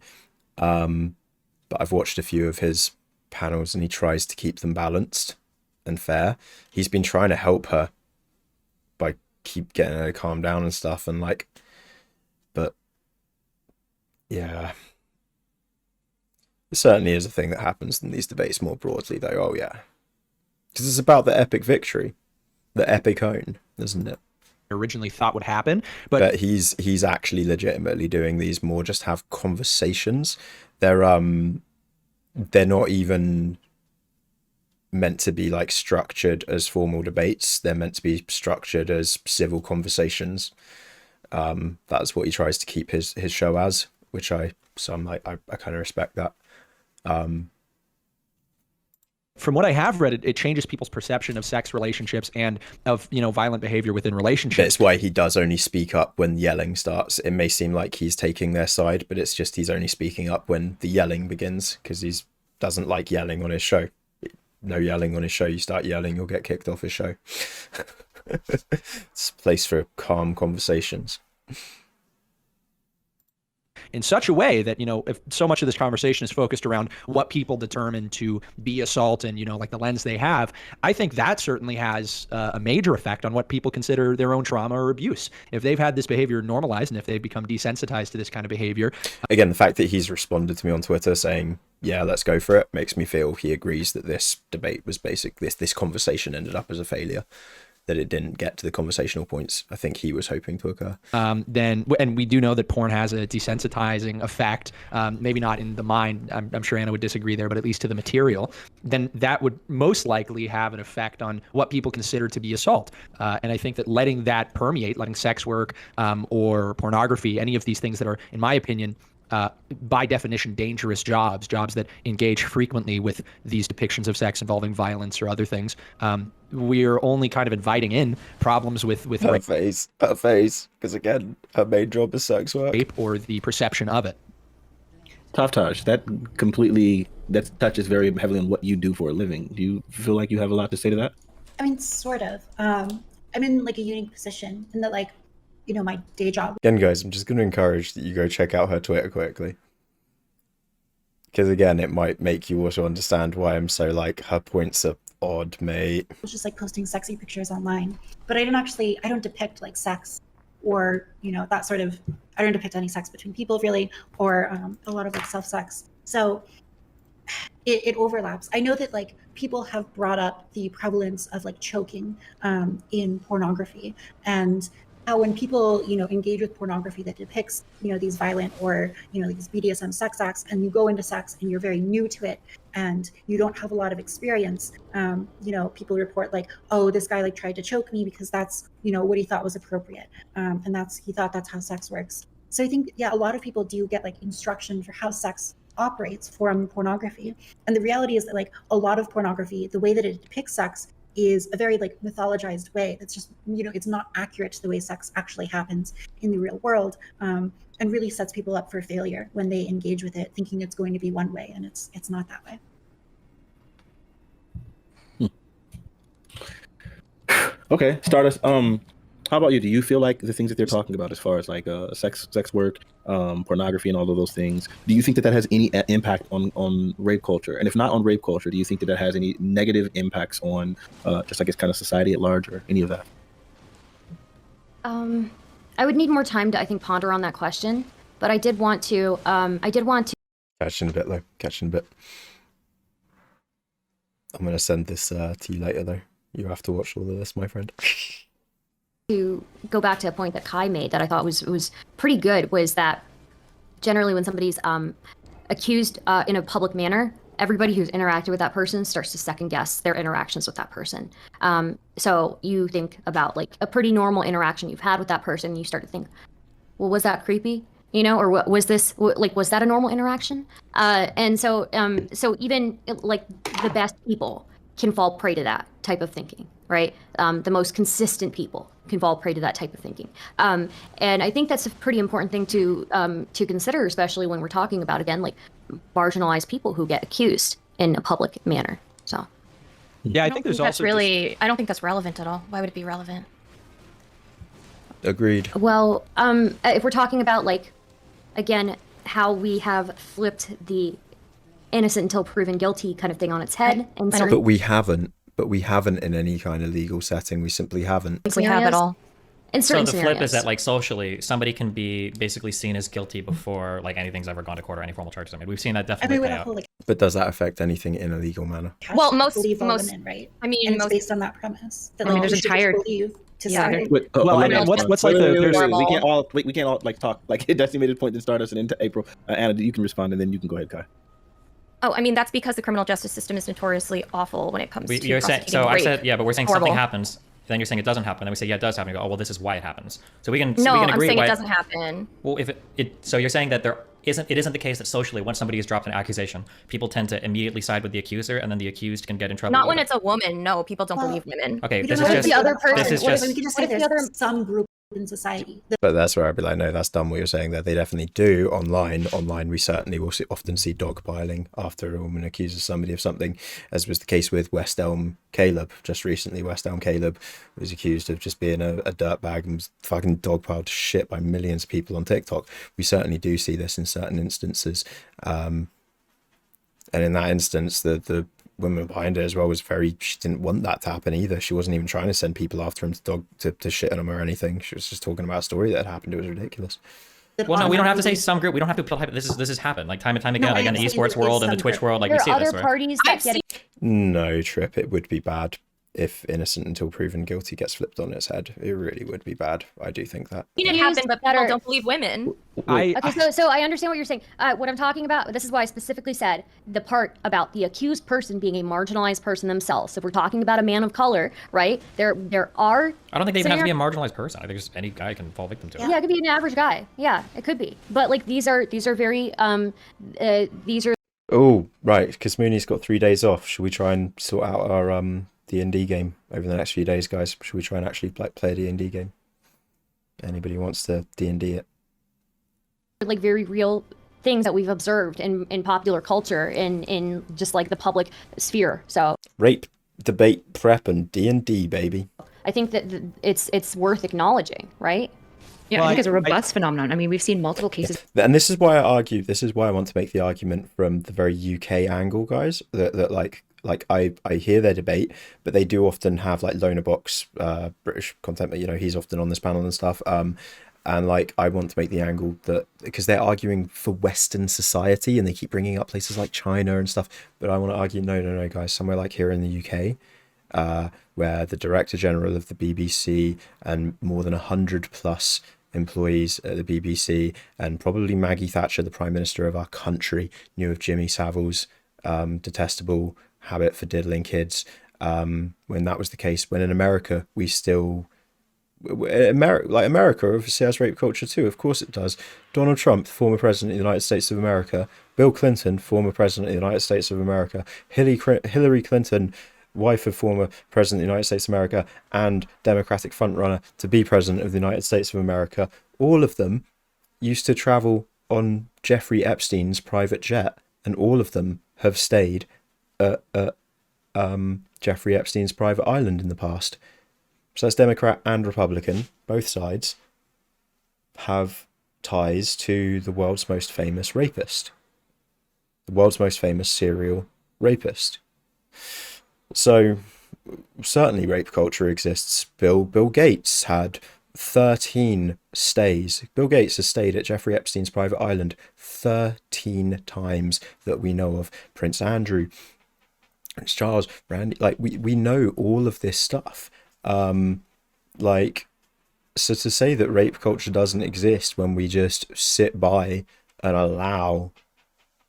But I've watched a few of his panels and he tries to keep them balanced and fair. He's been trying to help her by keep getting her to calm down and stuff, and like, but yeah, it certainly is a thing that happens in these debates more broadly though. Oh yeah, because it's about the epic victory, the epic own, isn't it? Originally thought would happen, but he's actually legitimately doing these more just have conversations. They're not even meant to be like structured as formal debates. They're meant to be structured as civil conversations. That's what he tries to keep his show as, which I'm like I kind of respect that. From what I have read, it changes people's perception of sex relationships and of, violent behavior within relationships. That's why he does only speak up when yelling starts. It may seem like he's taking their side, but it's just he's only speaking up when the yelling begins, because he doesn't like yelling on his show. No yelling on his show. You start yelling, you'll get kicked off his show. It's a place for calm conversations. In such a way that, if so much of this conversation is focused around what people determine to be assault and, like the lens they have, I think that certainly has a major effect on what people consider their own trauma or abuse. If they've had this behavior normalized and if they've become desensitized to this kind of behavior. Again, the fact that he's responded to me on Twitter saying, yeah, let's go for it, makes me feel he agrees that this debate was this conversation ended up as a failure, that it didn't get to the conversational points I think he was hoping to occur. And we do know that porn has a desensitizing effect, maybe not in the mind, I'm sure Anna would disagree there, but at least to the material, then that would most likely have an effect on what people consider to be assault. And I think that letting that permeate, letting sex work or pornography, any of these things that are, in my opinion, by definition, dangerous jobs that engage frequently with these depictions of sex involving violence or other things, we're only kind of inviting in problems with her face, because again, her main job is sex work. Rape or the perception of it. Taftaj, that touches very heavily on what you do for a living. Do you feel like you have a lot to say to that? I mean, sort of. I'm in like a unique position in that, like, my day job. Again, guys, I'm just going to encourage that you go check out her Twitter quickly. Because again, it might make you also understand why I'm so like, her points are odd, mate. I was just like posting sexy pictures online. But I don't depict like sex or, that sort of, I don't depict any sex between people really, or a lot of like self-sex. So it overlaps. I know that like people have brought up the prevalence of like choking in pornography, and how when people, engage with pornography that depicts, these violent or, these BDSM sex acts, and you go into sex and you're very new to it and you don't have a lot of experience, people report like, oh, this guy like tried to choke me because that's, what he thought was appropriate. And he thought that's how sex works. So I think, yeah, a lot of people do get like instruction for how sex operates from pornography. And the reality is that like a lot of pornography, the way that it depicts sex is a very like mythologized way. That's just, it's not accurate to the way sex actually happens in the real world, and really sets people up for failure when they engage with it thinking it's going to be one way, and it's not that way. Okay, Stardust, how about you? Do you feel like the things that they're talking about as far as like sex work, pornography and all of those things, do you think that has any impact on rape culture? And if not on rape culture, do you think that has any negative impacts on just I guess kind of society at large or any of that? I would need more time to, I think, ponder on that question, but I did want to Catch in a bit though. Catch in a bit. I'm gonna send this to you later though. You have to watch all of this, my friend. to go back to a point that Kai made that I thought was pretty good, was that generally when somebody's accused in a public manner, everybody who's interacted with that person starts to second guess their interactions with that person. So you think about like a pretty normal interaction you've had with that person, and you start to think, well, was that creepy? Or what was this, like, was that a normal interaction? And so even like the best people can fall prey to that type of thinking, right? The most consistent people can fall prey to that type of thinking. And I think that's a pretty important thing to consider, especially when we're talking about, again, like marginalized people who get accused in a public manner. So. Yeah, I think there's also I don't think that's relevant at all. Why would it be relevant? Agreed. Well, if we're talking about like, again, how we have flipped the innocent until proven guilty kind of thing on its head. And But we haven't in any kind of legal setting. We simply haven't. We have it all. In certain so the scenarios. flip is that like socially, somebody can be basically seen as guilty before like anything's ever gone to court or any formal charges. I mean, we've seen that definitely play out. But does that affect anything in a legal manner? Well, most women, right? I mean, and it's most, based on that premise. That, I mean, like, there's you should entire- just believe to yeah. say. Well, I mean, what's like the we can't all like talk like decimated point and start us and into April. Anna, you can respond and then you can go ahead, Kai. Oh, I mean, that's because the criminal justice system is notoriously awful when it comes to You're saying, prosecuting so I rape. said, yeah, but we're saying Horrible. something happens. Then you're saying it doesn't happen. Then we say, yeah, it does happen. You go, oh, well, this is why it happens. So we can No, we can I'm agree saying why it doesn't happen. Well, if it so you're saying that there isn't the case that socially, when somebody has dropped an accusation, people tend to immediately side with the accuser, and then the accused can get in trouble. Not when with it's a woman. No, people don't believe women. Okay, We this don't is know just the other person. this is What if just we can just what say if the there's other- some group in society that But that's where I'd be like, no, that's dumb what you're saying there. They definitely do online. Online, we certainly will often see dogpiling after a woman accuses somebody of something, as was the case with West Elm Caleb. Just recently, West Elm Caleb was accused of just being a dirtbag and was fucking dogpiled to shit by millions of people on TikTok. We certainly do see this in certain instances. And in that instance, the woman behind it as well was she didn't want that to happen either. She wasn't even trying to send people after him to shit on him or anything. She was just talking about a story that had happened. It was ridiculous. Well, no, we don't have to say some group. We don't have to put this has happened like time and time again, No, like I in the understand esports that it's world and the some Twitch group. world. Like There we see are this, other right? parties that I've get No, Trip, it would be bad if innocent until proven guilty gets flipped on its head. It really would be bad. I do think that. seen it Used happen, but people better. don't believe women. I Okay, so I understand what you're saying. What I'm talking about, this is why I specifically said the part about the accused person being a marginalized person themselves. If we're talking about a man of color, right? There are. I don't think they even have to be a marginalized person. I think just any guy can fall victim to it. Yeah, it could be an average guy. Yeah, it could be. But like these are very these are Oh, right, because Mooney's got 3 days off. Should we try and sort out our D&D game over the next few days, guys? Should we try and actually play a D&D game? Anybody wants to D&D it? like very real things that we've observed in popular culture in just like the public sphere. So Rape, debate, prep, and D&D, baby. I think that it's worth acknowledging, right? Yeah, Well, I think it's a I- robust phenomenon. I mean, we've seen multiple cases. And this is why I argue, this is why I want to make the argument from the very UK angle, guys, that like I hear their debate, but they do often have like Loner Box, British content, but he's often on this panel and stuff. And like I want to make the angle that because they're arguing for Western society and they keep bringing up places like China and stuff, but I want to argue no, guys, somewhere like here in the UK, where the Director General of the BBC and more than 100 plus employees at the BBC and probably Maggie Thatcher, the Prime Minister of our country, knew of Jimmy Savile's detestable habit for diddling kids. When that was the case, when in America we still America obviously has rape culture too. Of course it does. Donald Trump, former president of the United States of America, Bill Clinton, former president of the United States of America, Hillary Clinton, wife of former president of the United States of America and Democratic frontrunner to be president of the United States of America, all of them used to travel on Jeffrey Epstein's private jet, and all of them have stayed at Jeffrey Epstein's private island in the past. So that's Democrat and Republican, both sides have ties to the world's most famous rapist, the world's most famous serial rapist. So certainly rape culture exists. Bill Gates had 13 stays. Bill Gates has stayed at Jeffrey Epstein's private island 13 times that we know of. Prince Andrew, Prince Charles, Randy, like we know all of this stuff. So to say that rape culture doesn't exist when we just sit by and allow,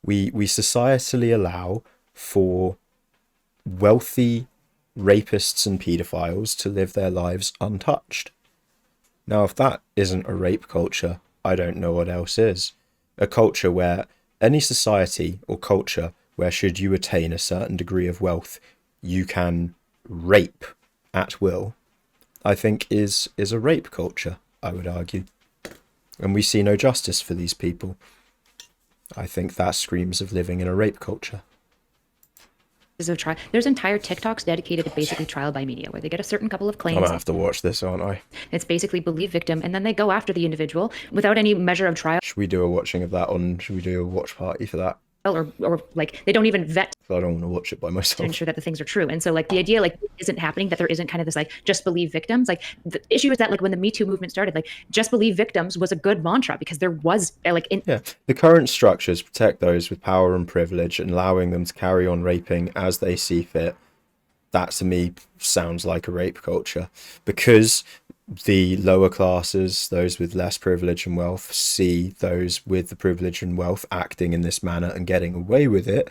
we societally allow for wealthy rapists and pedophiles to live their lives untouched. Now, if that isn't a rape culture, I don't know what else is. A culture where any society or culture where should you attain a certain degree of wealth, you can rape at will, I think is a rape culture, I would argue. And we see no justice for these people. I think that screams of living in a rape culture. Of trial. There's entire TikToks dedicated to basically trial by media, where they get a certain couple of I'm claims. gonna have to watch this, aren't I? It's basically believe victim, and then they go after the individual without any measure of trial Should we do a watching of that should we do a watch party for that? or like they don't even vet 'Cause I don't want to watch it by to myself. ensure that the things are true. And so like the idea like isn't happening, that there isn't kind of this like just believe victims. Like the issue is that like when the Me Too movement started, like just believe victims was a good mantra because there was Yeah, the current structures protect those with power and privilege and allowing them to carry on raping as they see fit. That to me sounds like a rape culture, because the lower classes, those with less privilege and wealth, see those with the privilege and wealth acting in this manner and getting away with it.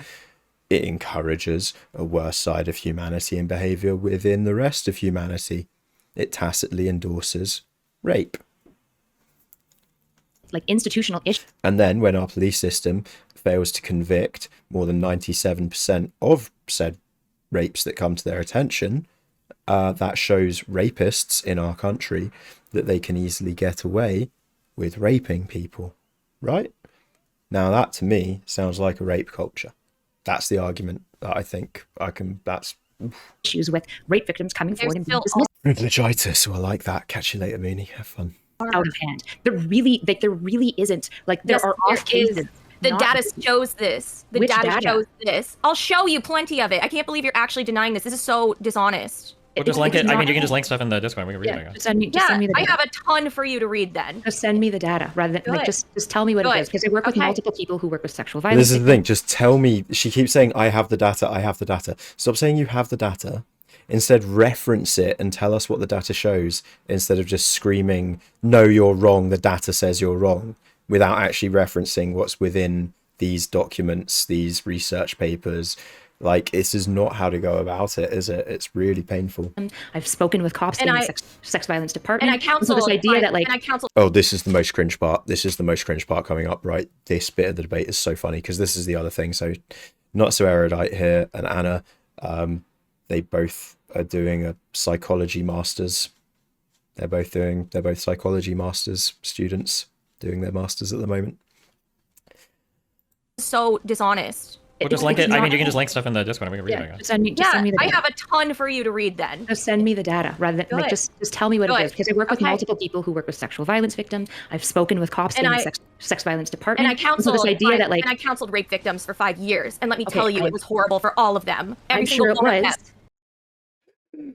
It encourages a worse side of humanity and behavior within the rest of humanity. It tacitly endorses rape. like institutional issues. And then when our police system fails to convict more than 97% of said rapes that come to their attention, that shows rapists in our country that they can easily get away with raping people, right? Now that to me sounds like a rape culture. That's the argument that I think I can, that's issues with rape victims coming There's forward and being still dismissed privilegitis. Well, I like that. Catch you later, Mooney. Have fun. out of hand. There really isn't. Like there Yes, are there off cases. is. The not- data shows this. The Which data data? shows this. I'll show you plenty of it. I can't believe you're actually denying this. This is so dishonest. We'll just link it's it. I not- mean, you can just link stuff in the Discord. We can read it. I Yeah, guess. just send me Yeah, the I data. have a ton for you to read then. Just send me the data rather than like Good. just tell me what it Good. is, because I work with Okay. multiple people who work with sexual violence. This is the thing. Just tell me. She keeps saying, I have the data. I have the data. Stop saying you have the data. Instead, reference it and tell us what the data shows instead of just screaming, no, you're wrong. The data says you're wrong, without actually referencing what's within these documents, these research papers. Like, this is not how to go about it, is it? It's really painful. I've spoken with cops And in the I- sex violence department. And I counsel. so this idea that like and I counsel. Oh, this is the most cringe part. This is the most cringe part coming up, right? This bit of the debate is so funny because this is the other thing. So, Not So Erudite here and Anna, they both are doing a psychology masters. They're both psychology masters students doing their masters at the moment. So dishonest. We'll just link it's it. I not- mean, you can just link stuff in the Discord. We can read it. I yeah, guess. just send me Yeah, the I data. have a ton for you to read then. Just send me the data rather than like Good. just tell me what it Good. is, because I work with Okay. multiple people who work with sexual violence victims. I've spoken with cops And in the I- sex violence department. And I counseled. so this idea that like and I counseled rape victims for 5 years, and let me Okay, tell you, it was horrible for all of them. Every I'm single sure it one of was. them.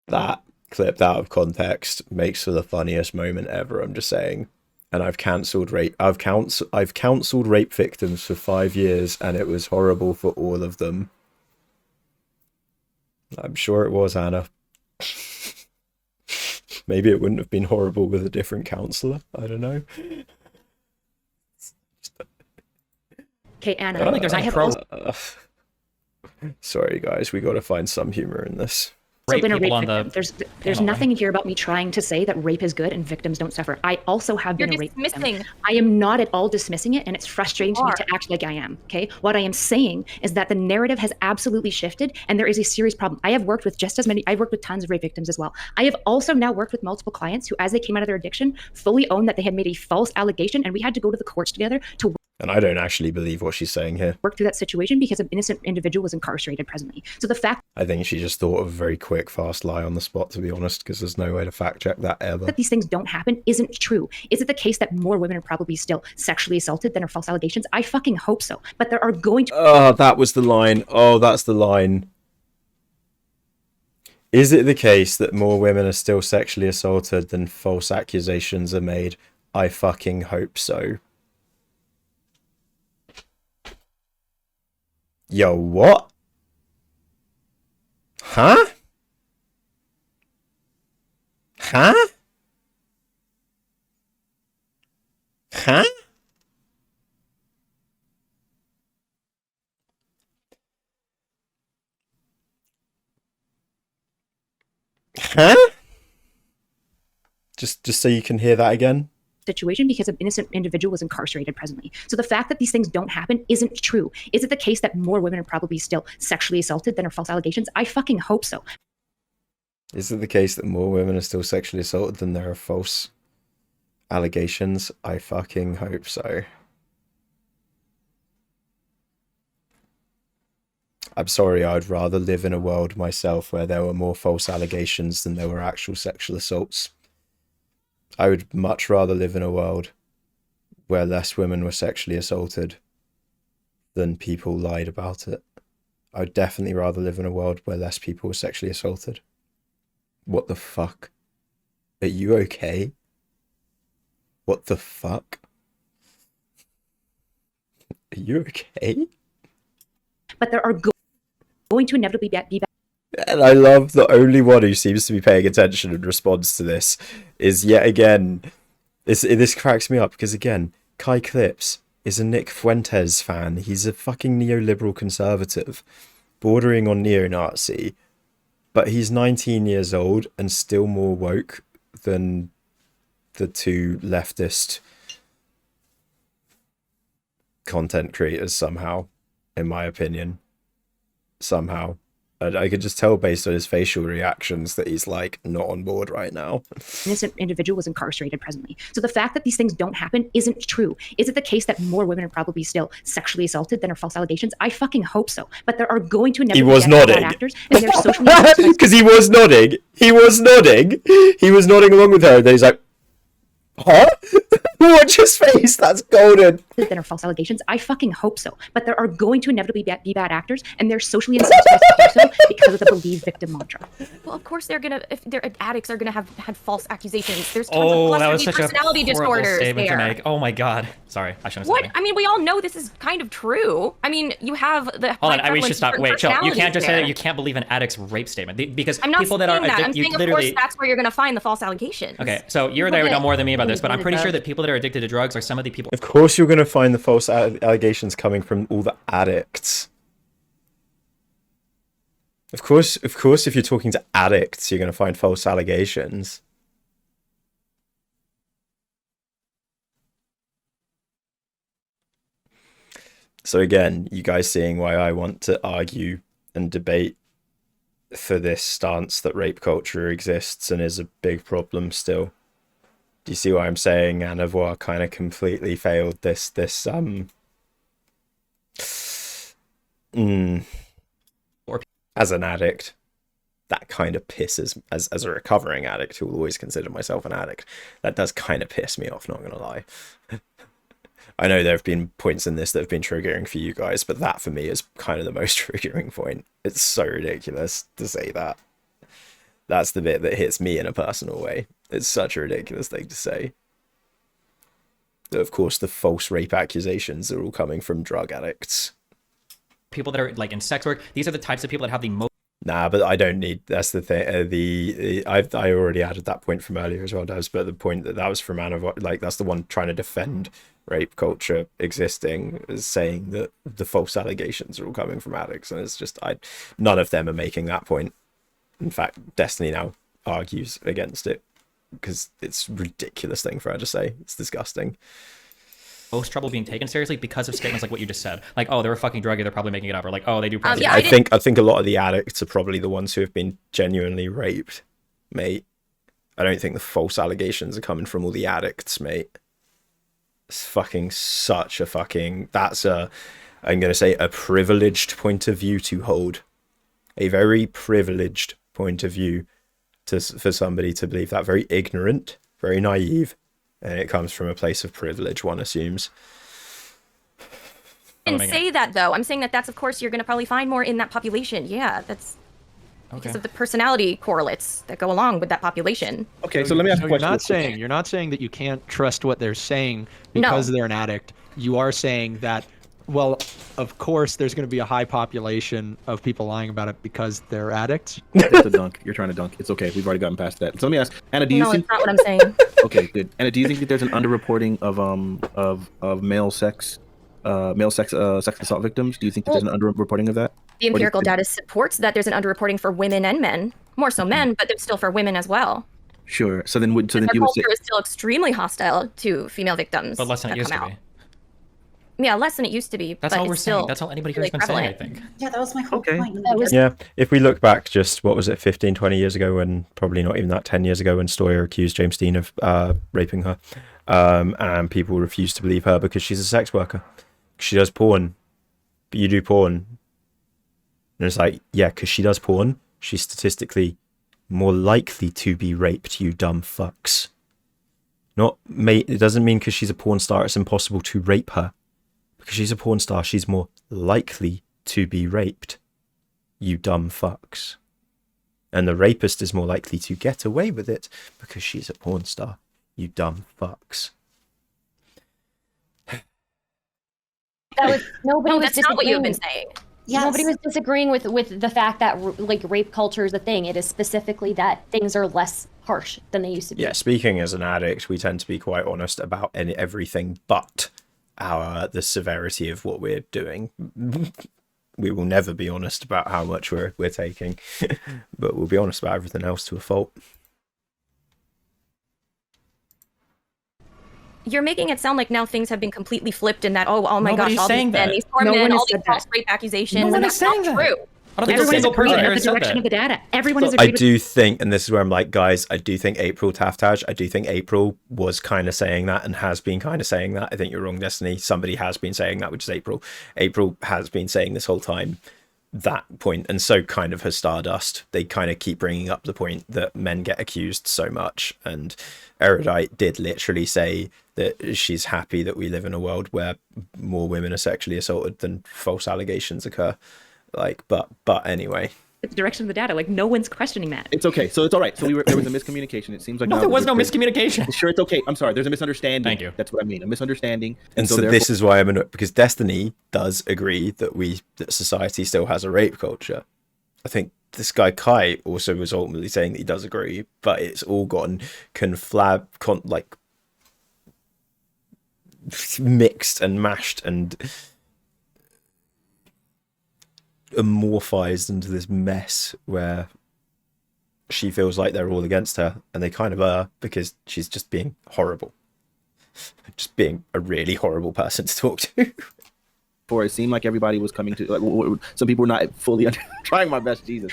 That clipped out of context makes for the funniest moment ever. I'm just saying. And I've cancelled rape. I've cancelled rape victims for 5 years, and it was horrible for all of them. I'm sure it was, Anna. Maybe it wouldn't have been horrible with a different counsellor. I don't know. Okay, Anna. I don't think there's I any have pro- also Sorry, guys. We got to find some humor in this. Rape been a people rape on the victim. There's panel, nothing here about me trying to say that rape is good and victims don't suffer. I also have You're been a rape victim. dismissing. I am not at all dismissing it, and it's frustrating to me are. to act like I am. Okay, what I am saying is that the narrative has absolutely shifted, and there is a serious problem. I have worked with just as many. I've worked with tons of rape victims as well. I have also now worked with multiple clients who, as they came out of their addiction, fully owned that they had made a false allegation, and we had to go to the courts together to And I don't actually believe what she's saying here. work through that situation because an innocent individual was incarcerated presently. So the fact I think she just thought of a very quick, fast lie on the spot, to be honest, because there's no way to fact check that ever. that these things don't happen isn't true. Is it the case that more women are probably still sexually assaulted than are false allegations? I fucking hope so. But there are going to Oh, that was the line. Oh, that's the line. Is it the case that more women are still sexually assaulted than false accusations are made? I fucking hope so. Yo, what? Huh? Huh? Huh? Huh? Just so you can hear that again. situation because an innocent individual was incarcerated presently. So the fact that these things don't happen isn't true. Is it the case that more women are probably still sexually assaulted than are false allegations? I fucking hope so. Is it the case that more women are still sexually assaulted than there are false allegations? I fucking hope so. I'm sorry, I'd rather live in a world myself where there were more false allegations than there were actual sexual assaults. I would much rather live in a world where less women were sexually assaulted than people lied about it. I would definitely rather live in a world where less people were sexually assaulted. What the fuck? Are you okay? What the fuck? Are you okay? But there are going to inevitably be And I love the only one who seems to be paying attention in response to this is yet again, this cracks me up because again, Kai Clips is a Nick Fuentes fan. He's a fucking neoliberal conservative, bordering on neo-Nazi, but he's 19 years old and still more woke than the two leftist content creators somehow, in my opinion. Somehow. I could just tell based on his facial reactions that he's like not on board right now. Innocent individual was incarcerated presently. So the fact that these things don't happen isn't true. Is it the case that more women are probably still sexually assaulted than are false allegations? I fucking hope so. But there are going to inevitably was be nodding. bad actors, and they're socially Because he was nodding. He was nodding. He was nodding along with her. And then he's like, huh? Watch his face. That's golden. than are false allegations. I fucking hope so. But there are going to inevitably be bad actors, and they're socially incentivized to do so because of the believe victim mantra. Well, of course they're gonna. If they're addicts, are gonna have had false accusations. There's tons Oh, of that cluster was B such a personality horrible disorders statement there. to make. Oh my god. Sorry, I shouldn't have What? said I mean, we all know this is kind of true. I mean, you have the. Hold high on, we prevalence should of stop. certain Wait, chill. You personalities can't just say there. that you can't believe an addict's rape statement because I'm not people saying that are that. I'm addicted, saying, of literally. course, that's where you're gonna find the false allegations. Okay, so you're there to know more than me about this, but I'm pretty sure that people that are addicted to drugs are some of the people. Of course you're going to find the false allegations coming from all the addicts. Of course, if you're talking to addicts, you're going to find false allegations. So again, you guys seeing why I want to argue and debate for this stance that rape culture exists and is a big problem still. Do you see why I'm saying Anavoir kind of completely failed this as an addict? That kind of pisses, as a recovering addict who will always consider myself an addict, that does kind of piss me off, not gonna lie. I know there have been points in this that have been triggering for you guys, but that for me is kind of the most triggering point. It's so ridiculous to say that. That's the bit that hits me in a personal way. It's such a ridiculous thing to say. Of course, the false rape accusations are all coming from drug addicts. People that are like in sex work, these are the types of people that have the most. Nah, but I don't need. That's the thing. I already added that point from earlier as well, Devs. But the point that was from Anavoir, like that's the one trying to defend rape culture existing, is saying that the false allegations are all coming from addicts, and it's just none of them are making that point. In fact, Destiny now argues against it because it's a ridiculous thing for her to say. It's disgusting. Most trouble being taken seriously because of statements like what you just said, like, oh, they're a fucking druggie, they're probably making it up, or like, oh, they do. Yeah, I think a lot of the addicts are probably the ones who have been genuinely raped, mate. I don't think the false allegations are coming from all the addicts, mate. It's fucking such a fucking. I'm gonna say a privileged point of view to hold. A very privileged point of view for somebody to believe that. Very ignorant, very naive. And it comes from a place of privilege, one assumes. I didn't say that though. I'm saying that that's, of course, you're going to probably find more in that population. Yeah, that's because of the personality correlates that go along with that population. Okay, so let me ask a question. You're not saying that you can't trust what they're saying because they're an addict. You are saying that, well, of course, there's going to be a high population of people lying about it because they're addicts. It's a dunk. You're trying to dunk. It's okay. We've already gotten past that. So let me ask, Anna, do you think? No, it's not what I'm saying. Okay, good. Anna, do you think that there's an underreporting of male sex assault victims? Do you think that there's an underreporting of that? The empirical data supports that there's an underreporting for women and men. More so men, but there's still for women as well. Sure. So then Our you would say, culture is still extremely hostile to female victims. But less than it used to be. Yeah, less than it used to be. That's but all we're it's still saying. That's all anybody here has really been saying, I prevalent. think. Yeah, that was my whole Okay. point. Yeah, if we look back just, what was it, 15, 20 years ago, when probably not even that, 10 years ago, when Stoyer accused James Dean of raping her, and people refused to believe her because she's a sex worker. She does porn, but you do porn. And it's like, yeah, because she does porn, she's statistically more likely to be raped, you dumb fucks. It doesn't mean because she's a porn star it's impossible to rape her. Because she's a porn star, she's more likely to be raped, you dumb fucks. And the rapist is more likely to get away with it because she's a porn star, you dumb fucks. Nobody was That's not what you've been disagreeing. saying. Yes. Nobody was disagreeing with the fact that like rape culture is a thing. It is specifically that things are less harsh than they used to be. Yeah, speaking as an addict, we tend to be quite honest about everything but the severity of what we're doing. We will never be honest about how much we're taking, but we'll be honest about everything else to a fault. You're making it sound like now things have been completely flipped and that, oh my Nobody's gosh, all saying these men, that. these poor No men, one has all these said that. false rape accusations, No one and is that's not saying that. true. I don't think a Everyone has single person agreed here at the has said direction that. of the data. Everyone has I agreed. do think, and this is where I'm like, guys, I do think April Taftage, I do think April was kind of saying that and has been kind of saying that. I think you're wrong, Destiny. Somebody has been saying that, which is April. April has been saying this whole time that point, and so kind of has Stardust. They kind of keep bringing up the point that men get accused so much, and Erudite did literally say that she's happy that we live in a world where more women are sexually assaulted than false allegations occur. Like, but anyway. The direction of the data. Like, no one's questioning that. It's okay. So it's all right. So there was a miscommunication. It seems like No, now there was that no we're- miscommunication. Sure, it's okay. I'm sorry. There's a misunderstanding. Thank you. That's what I mean. A misunderstanding. And so this is why I'm annoyed, because Destiny does agree that society still has a rape culture. I think this guy Kai also was ultimately saying that he does agree, but it's all gotten mixed and mashed and amorphized into this mess where she feels like they're all against her, and they kind of are, because she's just being horrible. Just being a really horrible person to talk to. For it seemed like everybody was coming to, like, some people were not fully trying my best, Jesus.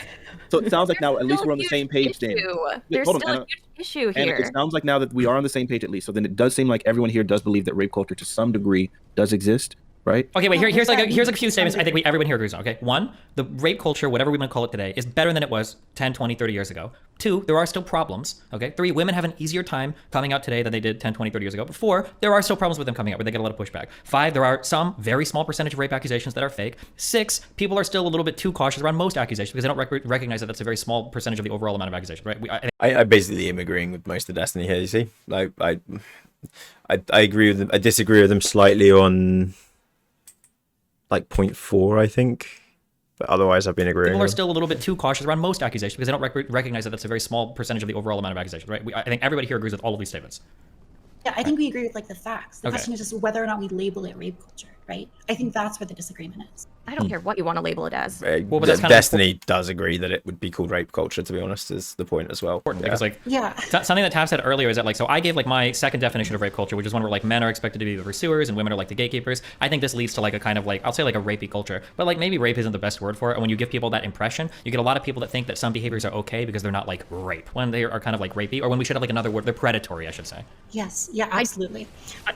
So it sounds like now at least we're on the same page, Dan. There's Hold on, still a Anna. huge issue And here. it sounds like now that we are on the same page at least. So then it does seem like everyone here does believe that rape culture to some degree does exist, right? Okay, wait. Here's what like does here's that a few mean? statements. I think everyone here agrees on. Okay, one, the rape culture, whatever we want to call it today, is better than it was 10, 20, 30 years ago. Two, there are still problems. Okay. Three, women have an easier time coming out today than they did 10, 20, 30 years ago. But four, there are still problems with them coming out where they get a lot of pushback. Five, there are some very small percentage of rape accusations that are fake. Six, people are still a little bit too cautious around most accusations because they don't recognize that that's a very small percentage of the overall amount of accusations, right? I basically am agreeing with most of Destiny here. You see, like I agree with them. I disagree with them slightly on like 0.4, I think. But otherwise, I've been agreeing. People are with them. still a little bit too cautious around most accusations because they don't recognize that that's a very small percentage of the overall amount of accusations, right? I think everybody here agrees with all of these statements. Yeah, I think we agree with like the facts. The Okay. question is just whether or not we label it rape culture, right? I think that's where the disagreement is. I don't care what you want to label it as. Well, but that's kind of Destiny does agree that it would be called rape culture. To be honest, is the point as well. important because like Yeah. something that Tav said earlier is that like, so I gave like my second definition of rape culture, which is one where like men are expected to be the pursuers and women are like the gatekeepers. I think this leads to like a kind of like, I'll say like a rapey culture, but like maybe rape isn't the best word for it. And when you give people that impression, you get a lot of people that think that some behaviors are okay because they're not like rape, when they are kind of like rapey, or when we should have like another word, they're predatory, I should say. Yes. Yeah, absolutely.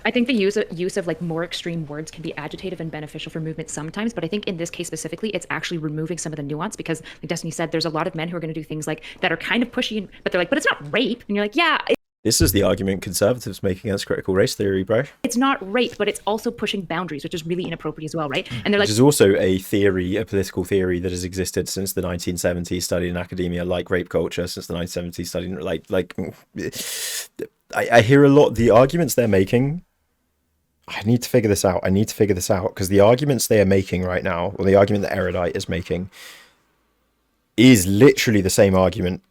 I think the use of like more extreme words can be agitative and beneficial for movement sometimes, but I think in this case specifically, it's actually removing some of the nuance because, like Destiny said, there's a lot of men who are going to do things like that are kind of pushy, but they're like, but it's not rape, and you're like, yeah, This is the argument conservatives make against critical race theory, bro. it's not rape, but it's also pushing boundaries, which is really inappropriate as well, right? And they're Which like, is also a theory, a political theory that has existed since the 1970s, studied in academia, like rape culture, since the 1970s, studied like. I hear a lot. The arguments they're making. I need to figure this out. Because the arguments they are making right now, or the argument that Erudite is making, is literally the same argument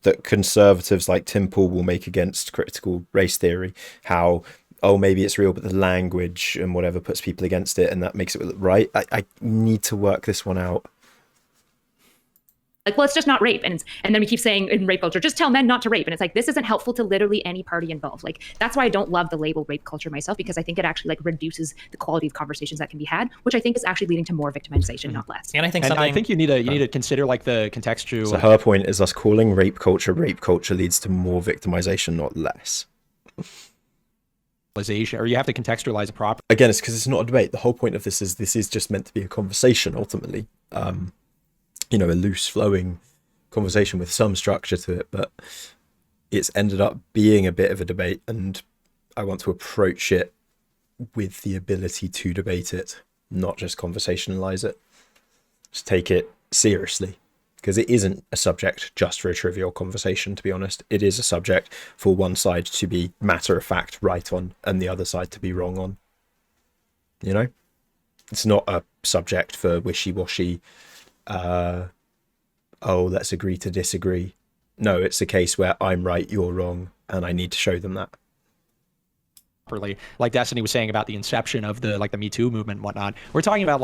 that conservatives like Tim Pool will make against critical race theory. How, oh, maybe it's real, but the language and whatever puts people against it, and that makes it look right. I need to work this one out. well, it's just not rape, and then we keep saying in rape culture, just tell men not to rape, and it's like this isn't helpful to literally any party involved. Like that's why I don't love the label rape culture myself, because I think it actually like reduces the quality of conversations that can be had, which I think is actually leading to more victimization, not less. And I think And something. I think you need to consider like the contextual. So her point is us calling rape culture leads to more victimization, not less. Or you have to contextualize it properly. Again, it's because it's not a debate. The whole point of this is just meant to be a conversation ultimately. A loose flowing conversation with some structure to it, but it's ended up being a bit of a debate, and I want to approach it with the ability to debate it, not just conversationalize it. Just take it seriously, because it isn't a subject just for a trivial conversation, to be honest. It is a subject for one side to be matter of fact right on and the other side to be wrong on. It's not a subject for wishy-washy let's agree to disagree. No, it's a case where I'm right, you're wrong, and I need to show them that. like Destiny was saying about the inception of the Me Too movement and whatnot. We're talking about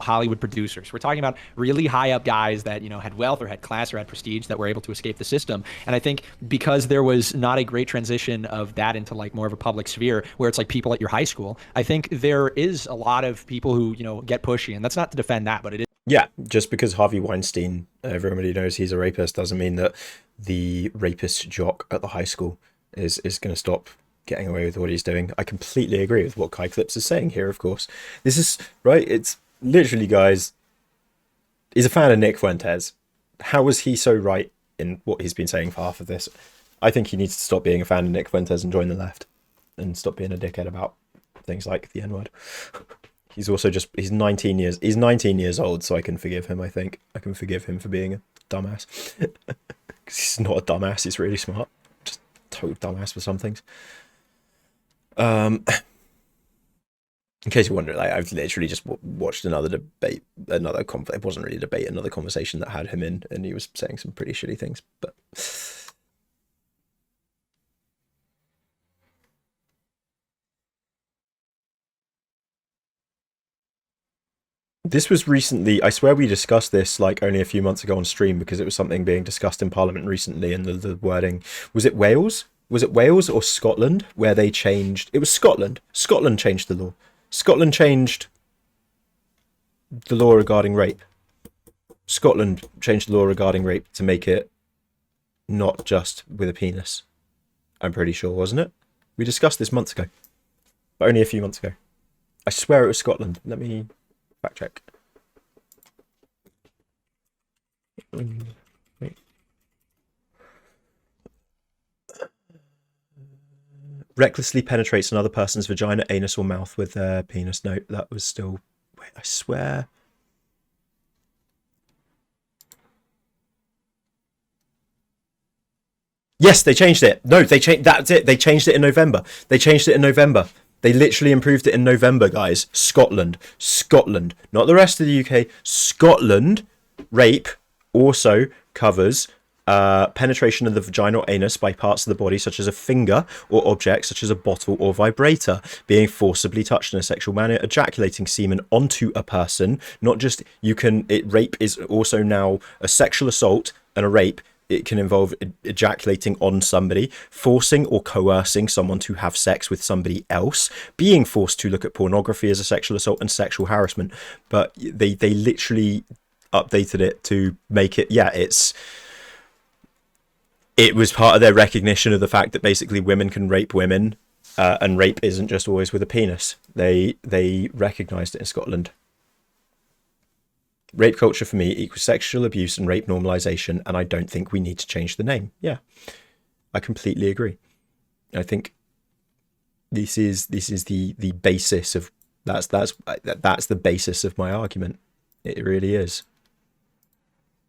Hollywood producers. We're talking about really high up guys that had wealth or had class or had prestige that were able to escape the system. And I think because there was not a great transition of that into more of a public sphere where it's people at your high school, I think there is a lot of people who get pushy, and that's not to defend that, but it is. Yeah, just because Harvey Weinstein, everybody knows he's a rapist, doesn't mean that the rapist jock at the high school is going to stop getting away with what he's doing. I completely agree with what Kai Clips is saying here, of course. This is, right, it's literally, guys, he's a fan of Nick Fuentes. How was he so right in what he's been saying for half of this? I think he needs to stop being a fan of Nick Fuentes and join the left and stop being a dickhead about things like the N-word. He's also he's 19 years old, so I can forgive him, I think. I can forgive him for being a dumbass. Because he's not a dumbass, he's really smart. Just total dumbass for some things. In case you wonder, I've literally just watched another debate, it wasn't really a debate, another conversation that had him in, and he was saying some pretty shitty things, but... This was recently, I swear we discussed this only a few months ago on stream because it was something being discussed in Parliament recently, and the wording, was it Wales? Was it Wales or Scotland where they changed? It was Scotland. Scotland changed the law. Scotland changed the law regarding rape. Scotland changed the law regarding rape to make it not just with a penis. I'm pretty sure, wasn't it? We discussed this months ago. But only a few months ago. I swear it was Scotland. Let me fact check. Wait. Recklessly penetrates another person's vagina, anus, or mouth with their penis. No, that was still... Wait, I swear... Yes, they changed it. No, they changed... That's it. They changed it in November. They literally improved it in November, guys. Scotland. Not the rest of the UK. Scotland, rape also covers... penetration of the vagina or anus by parts of the body such as a finger or object such as a bottle or vibrator, being forcibly touched in a sexual manner, ejaculating semen onto a person. Not just rape is also now a sexual assault and a rape. It can involve ejaculating on somebody, forcing or coercing someone to have sex with somebody else, being forced to look at pornography as a sexual assault, and sexual harassment. But they literally updated it to make it, it was part of their recognition of the fact that basically women can rape women, and rape isn't just always with a penis. They recognised it in Scotland. Rape culture for me equals sexual abuse and rape normalisation, and I don't think we need to change the name. Yeah, I completely agree. I think this is the basis of that's the basis of my argument. It really is.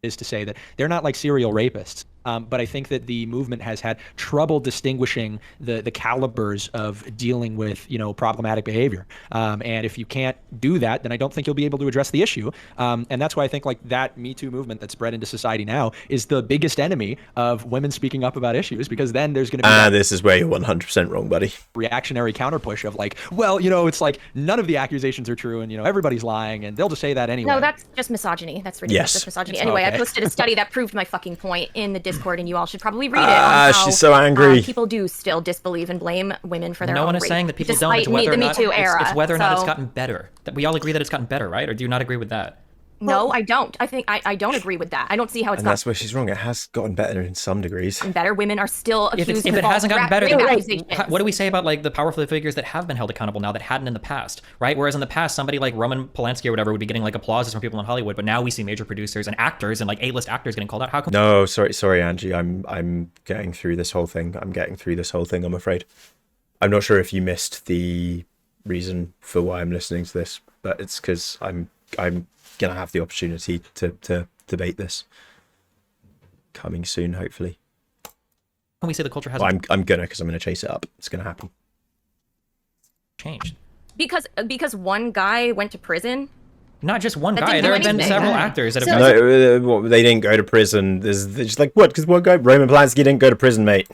Is to say that they're not like serial rapists. But I think that the movement has had trouble distinguishing the calibers of dealing with, problematic behavior. And if you can't do that, then I don't think you'll be able to address the issue. And that's why I think that Me Too movement that's spread into society now is the biggest enemy of women speaking up about issues, because then there's going to be this is where you're 100% wrong, buddy. Reactionary counterpush of it's none of the accusations are true, and everybody's lying, and they'll just say that anyway. No, that's just misogyny. That's ridiculous. That's misogyny. Anyway, I posted a study that proved my fucking point in the Discord, and you all should probably read it. On how, she's so angry. People do still disbelieve and blame women for their own No one is rape, saying that people don't. It's whether the or not, Me Too era. It's whether or not it's gotten better. That we all agree that it's gotten better, right? Or do you not agree with that? No, I don't. I think I don't agree with that. I don't see how it's and gotten... that's where she's wrong. It has gotten better in some degrees. And better. Women are still accused if it hasn't gotten better, then what do we say about the powerful figures that have been held accountable now that hadn't in the past, right? Whereas in the past, somebody like Roman Polanski or whatever would be getting applauses from people in Hollywood, but now we see major producers and actors and A-list actors getting called out. How come? No, sorry, Angie. I'm getting through this whole thing. I'm afraid. I'm not sure if you missed the reason for why I'm listening to this, but it's because I'm gonna have the opportunity to debate this coming soon, hopefully. When we say the culture has I'm gonna chase it up. It's gonna happen. Changed because one guy went to prison. Not just one guy. There have been several actors that have. No, they didn't go to prison. There's just what? Because one guy, Roman Polanski, didn't go to prison, mate.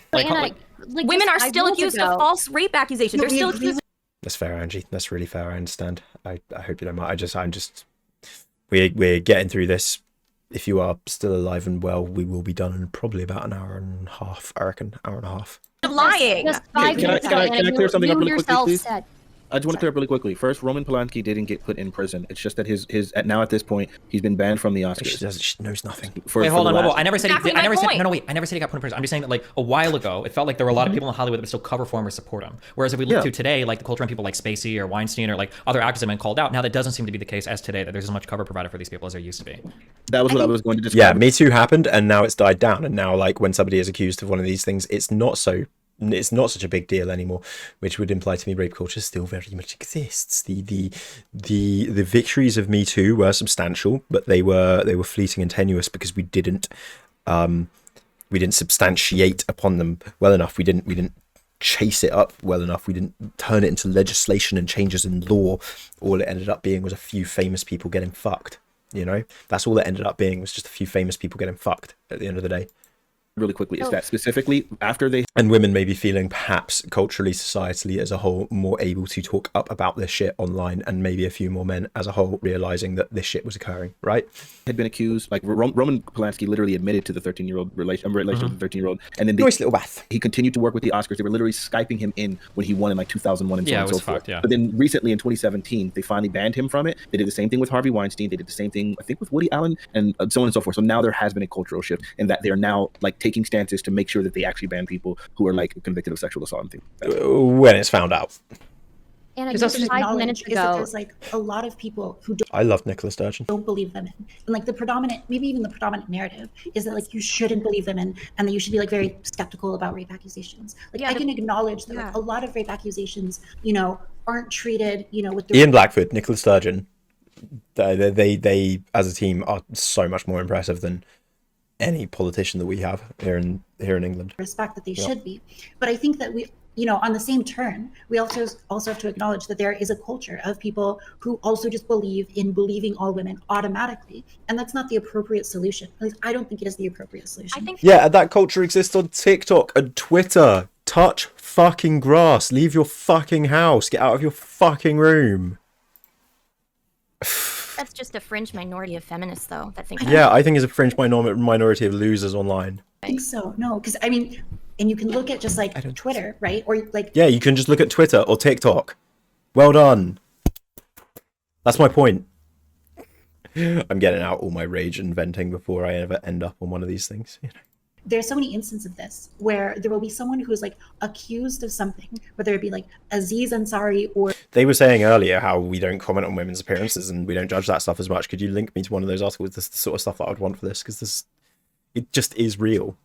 like Women just are 5 still years accused ago. of false rape accusations. No, They're we still agree accused. That's fair, Angie. That's really fair. I understand. I hope you don't mind. I'm just we're getting through this. If you are still alive and well, we will be done in probably about an hour and a half. I reckon, hour and a half. lying. Just 5 Can I- years can I- ago, can I and clear something you up really quickly, yourself please? said. I just want to clear up really quickly. First, Roman Polanski didn't get put in prison. It's just that his now at this point he's been banned from the Oscars. She knows nothing. Wait, hold on. the Whoa, last- I never said. Exactly I my never said. point. No, wait. I never said he got put in prison. I'm just saying that like a while ago, it felt like there were a lot of people in Hollywood that would still cover for him or support him. Whereas if we look Yeah. to today, like the culture and people like Spacey or Weinstein or like other actors have been called out. Now that doesn't seem to be the case as today. That there's as much cover provided for these people as there used to be. That was what I was going to Yeah, describe. Me Too happened, and now it's died down. And now, like when somebody is accused of one of these things, it's not such a big deal anymore, which would imply to me rape culture still very much exists. The victories of Me Too were substantial, but they were fleeting and tenuous because we didn't substantiate upon them well enough. We didn't chase it up well enough. We didn't turn it into legislation and changes in law. All it ended up being was a few famous people getting fucked. You know, that's all it ended up being, was just a few famous people getting fucked at the end of the day. Really quickly, is that specifically after they And women maybe feeling perhaps culturally, societally as a whole, more able to talk up about this shit online, and maybe a few more men as a whole realizing that this shit was occurring, right? had been accused, like Roman Polanski literally admitted to the 13-year-old relation with the 13-year-old, and then Nice little bath. he continued to work with the Oscars. They were literally Skyping him in when he won in like 2001 and so Yeah, on it and was so forth. fucked, yeah. But then recently in 2017, they finally banned him from it. They did the same thing with Harvey Weinstein. They did the same thing, I think, with Woody Allen and so on and so forth. So now there has been a cultural shift, and that they are now like taking stances to make sure that they actually ban people who are like convicted of sexual assault and things like that. When it's found out. And Because just also 5 acknowledge minutes is that ago, there's like a lot of people who I love Nicola Sturgeon. don't believe women, and like the predominant, maybe even the predominant narrative is that like you shouldn't believe women, and that you should be like very skeptical about rape accusations. Like Yeah, I the- can acknowledge that like, a lot of rape accusations, you know, aren't treated, you know, with the Ian Blackford, Nicola Sturgeon, they as a team are so much more impressive than any politician that we have here in England. respect that they should be. But I think that we, you know, on the same turn, we also have to acknowledge that there is a culture of people who also just believe in believing all women automatically, and that's not the appropriate solution. At least I don't think it is the appropriate solution. I think Yeah, and that culture exists on TikTok and Twitter. Touch fucking grass. Leave your fucking house. Get out of your fucking room. that's just a fringe minority of feminists, though, that think. Yeah, I think it's a fringe minority of losers online. I think so. No, because I mean, and you can look at just like Twitter, right? Or like Yeah, you can just look at Twitter or TikTok. Well done. That's my point. I'm getting out all my rage and venting before I ever end up on one of these things. You know? there's so many instances of this where there will be someone who's like accused of something, whether it be like Aziz Ansari or They were saying earlier how we don't comment on women's appearances and we don't judge that stuff as much. Could you link me to one of those articles? This is the sort of stuff that I would want for this, because it just is real.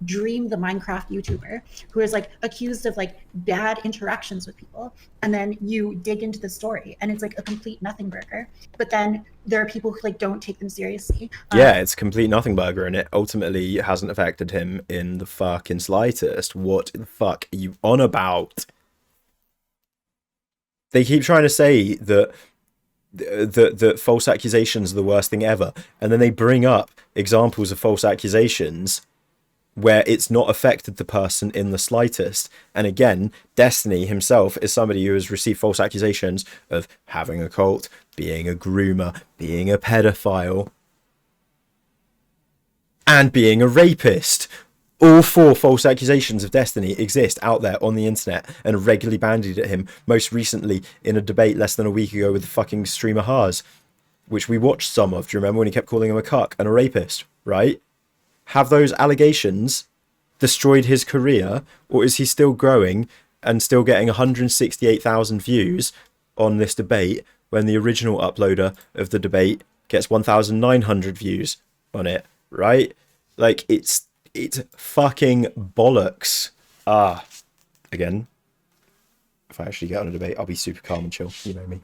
Dream, the Minecraft YouTuber, who is like accused of like bad interactions with people, and then you dig into the story and it's like a complete nothing burger, but then there are people who like don't take them seriously. Yeah, it's a complete nothing burger, and it ultimately hasn't affected him in the fucking slightest. What the fuck are you on about? They keep trying to say that that false accusations are the worst thing ever, and then they bring up examples of false accusations where it's not affected the person in the slightest. And again, Destiny himself is somebody who has received false accusations of having a cult, being a groomer, being a pedophile, and being a rapist. All four false accusations of Destiny exist out there on the internet and are regularly bandied at him, most recently in a debate less than a week ago with the fucking streamer Haas, which we watched some of. Do you remember when he kept calling him a cuck and a rapist, right? Have those allegations destroyed his career, or is he still growing and still getting 168,000 views on this debate when the original uploader of the debate gets 1,900 views on it, right? Like, it's fucking bollocks. Again, if I actually get on a debate, I'll be super calm and chill. You know me.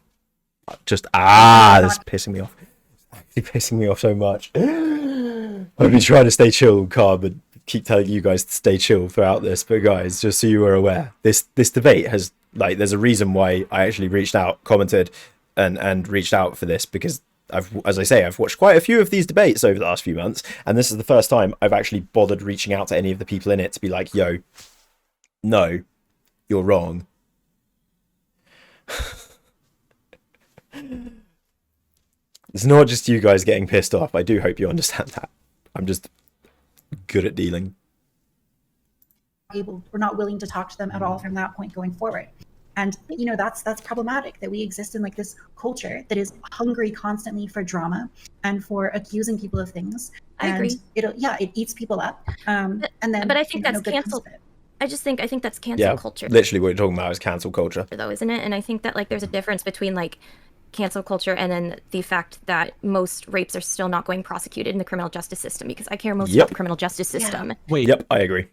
Just, that's pissing me off. It's actually pissing me off so much. I've been trying to stay chill, calm, and keep telling you guys to stay chill throughout this. But guys, just so you are aware, this debate has, like, there's a reason why I actually reached out, commented, and reached out for this, because as I say, I've watched quite a few of these debates over the last few months, and this is the first time I've actually bothered reaching out to any of the people in it to be like, yo, no, you're wrong. It's not just you guys getting pissed off. I do hope you understand that. I'm just good at dealing. We're not willing to talk to them at all from that point going forward. And that's problematic, that we exist in like this culture that is hungry constantly for drama and for accusing people of things. I agree. It eats people up. And then, but I think that's no good comes canceled. of it. I think that's cancel culture, Literally what you're talking about is cancel culture. though, isn't it? And I think that like there's a difference between like cancel culture and then the fact that most rapes are still not going prosecuted in the criminal justice system, because I care most Yep. about the criminal justice system. Wait, Yep, I agree.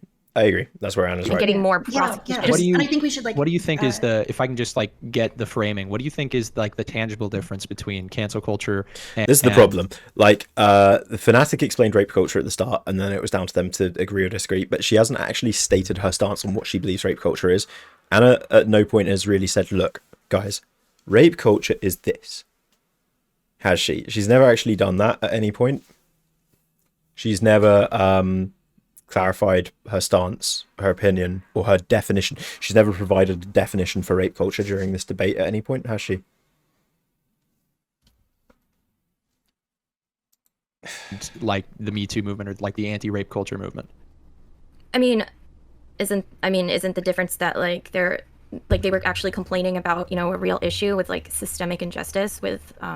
That's where Anna's and right. getting more Yeah, prosecution. What do you- and I think we should like. what do you think is the, if I can just like get the framing, what do you think is like the tangible difference between cancel culture and... This is the problem. Like, the Fanatic explained rape culture at the start, and then it was down to them to agree or disagree, but she hasn't actually stated her stance on what she believes rape culture is. Anna at no point has really said, look, guys, rape culture is this. Has she? She's never actually done that at any point. She's never clarified her stance, her opinion, or her definition. She's never provided a definition for rape culture during this debate at any point, has she? like the Me Too movement or like the anti-rape culture movement? I mean, isn't the difference that like they were actually complaining about a real issue with like systemic injustice with they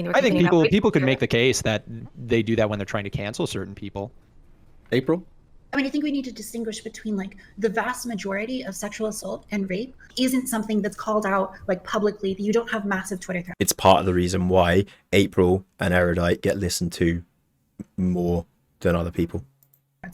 were I think complaining about rape people could culture. make the case that they do that when they're trying to cancel certain people. April? I mean, I think we need to distinguish between like the vast majority of sexual assault and rape isn't something that's called out like publicly. You don't have massive Twitter threads It's part of the reason why April and Erudite get listened to more than other people.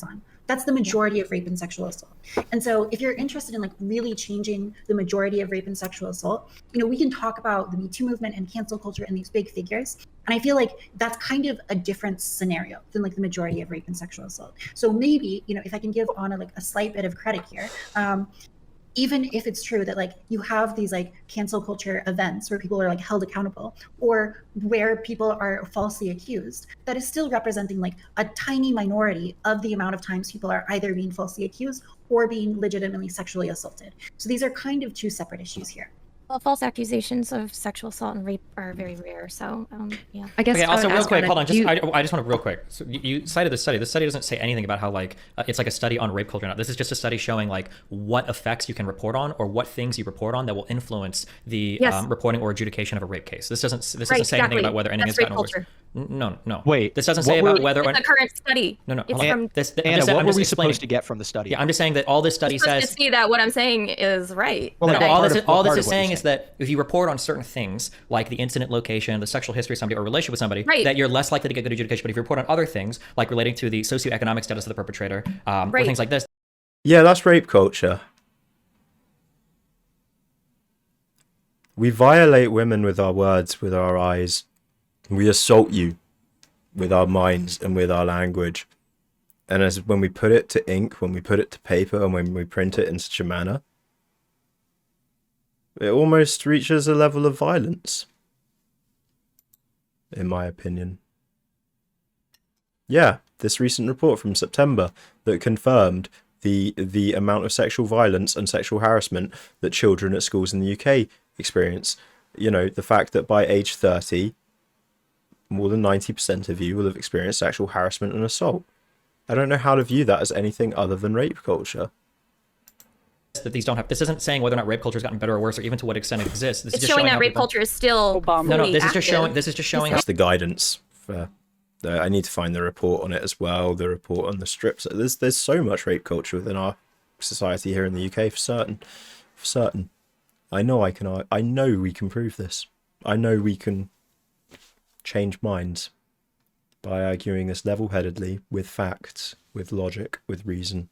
on. That's the majority of rape and sexual assault. And so if you're interested in like really changing the majority of rape and sexual assault, we can talk about the Me Too movement and cancel culture and these big figures. And I feel like that's kind of a different scenario than like the majority of rape and sexual assault. So maybe, if I can give Anna like a slight bit of credit here, even if it's true that like you have these like cancel culture events where people are like held accountable or where people are falsely accused, that is still representing like a tiny minority of the amount of times people are either being falsely accused or being legitimately sexually assaulted. So these are kind of two separate issues here. Well, false accusations of sexual assault and rape are very rare. So yeah. I guess. Okay, I also would real ask quick, Anna, hold on. do you- I just want to real quick. So you cited the study. The study doesn't say anything about how like it's like a study on rape culture or not. This is just a study showing like what effects you can report on or what things you report on that will influence the Yes. Reporting or adjudication of a rape case. This doesn't say Right, anything exactly. about whether anything That's has rape gotten worse. culture. No. Wait, This doesn't what say were- about whether It's a current study. No, It's hold on. from This, Anna, I'm what were just we explaining. supposed to get from the study? Yeah, I'm just saying that all this study supposed says. to see that what I'm saying is right. Well, No, like, all part this, of- all part this of is what saying you're is that if you report on certain things, like the incident location, the sexual history of somebody, or relationship with somebody, Right. that you're less likely to get good adjudication. But if you report on other things, like relating to the socioeconomic status of the perpetrator, or Right. things like this, Yeah, that's rape culture. We violate women with our words, with our eyes. We assault you with our minds and with our language. And as when we put it to ink, when we put it to paper, and when we print it in such a manner, it almost reaches a level of violence, in my opinion. Yeah, this recent report from September that confirmed the amount of sexual violence and sexual harassment that children at schools in the UK experience. The fact that by age 30, more than 90% of you will have experienced sexual harassment and assault. I don't know how to view that as anything other than rape culture. that these don't have. This isn't saying whether or not rape culture has gotten better or worse, or even to what extent it exists. This is It's just showing that how rape people- culture is still No, fully this is just active. showing. This is just showing. That's the guidance. I need to find the report on it as well. The report on the strips. There's so much rape culture within our society here in the UK for certain. For certain. I know we can prove this. I know we can change minds by arguing this level-headedly with facts, with logic, with reason.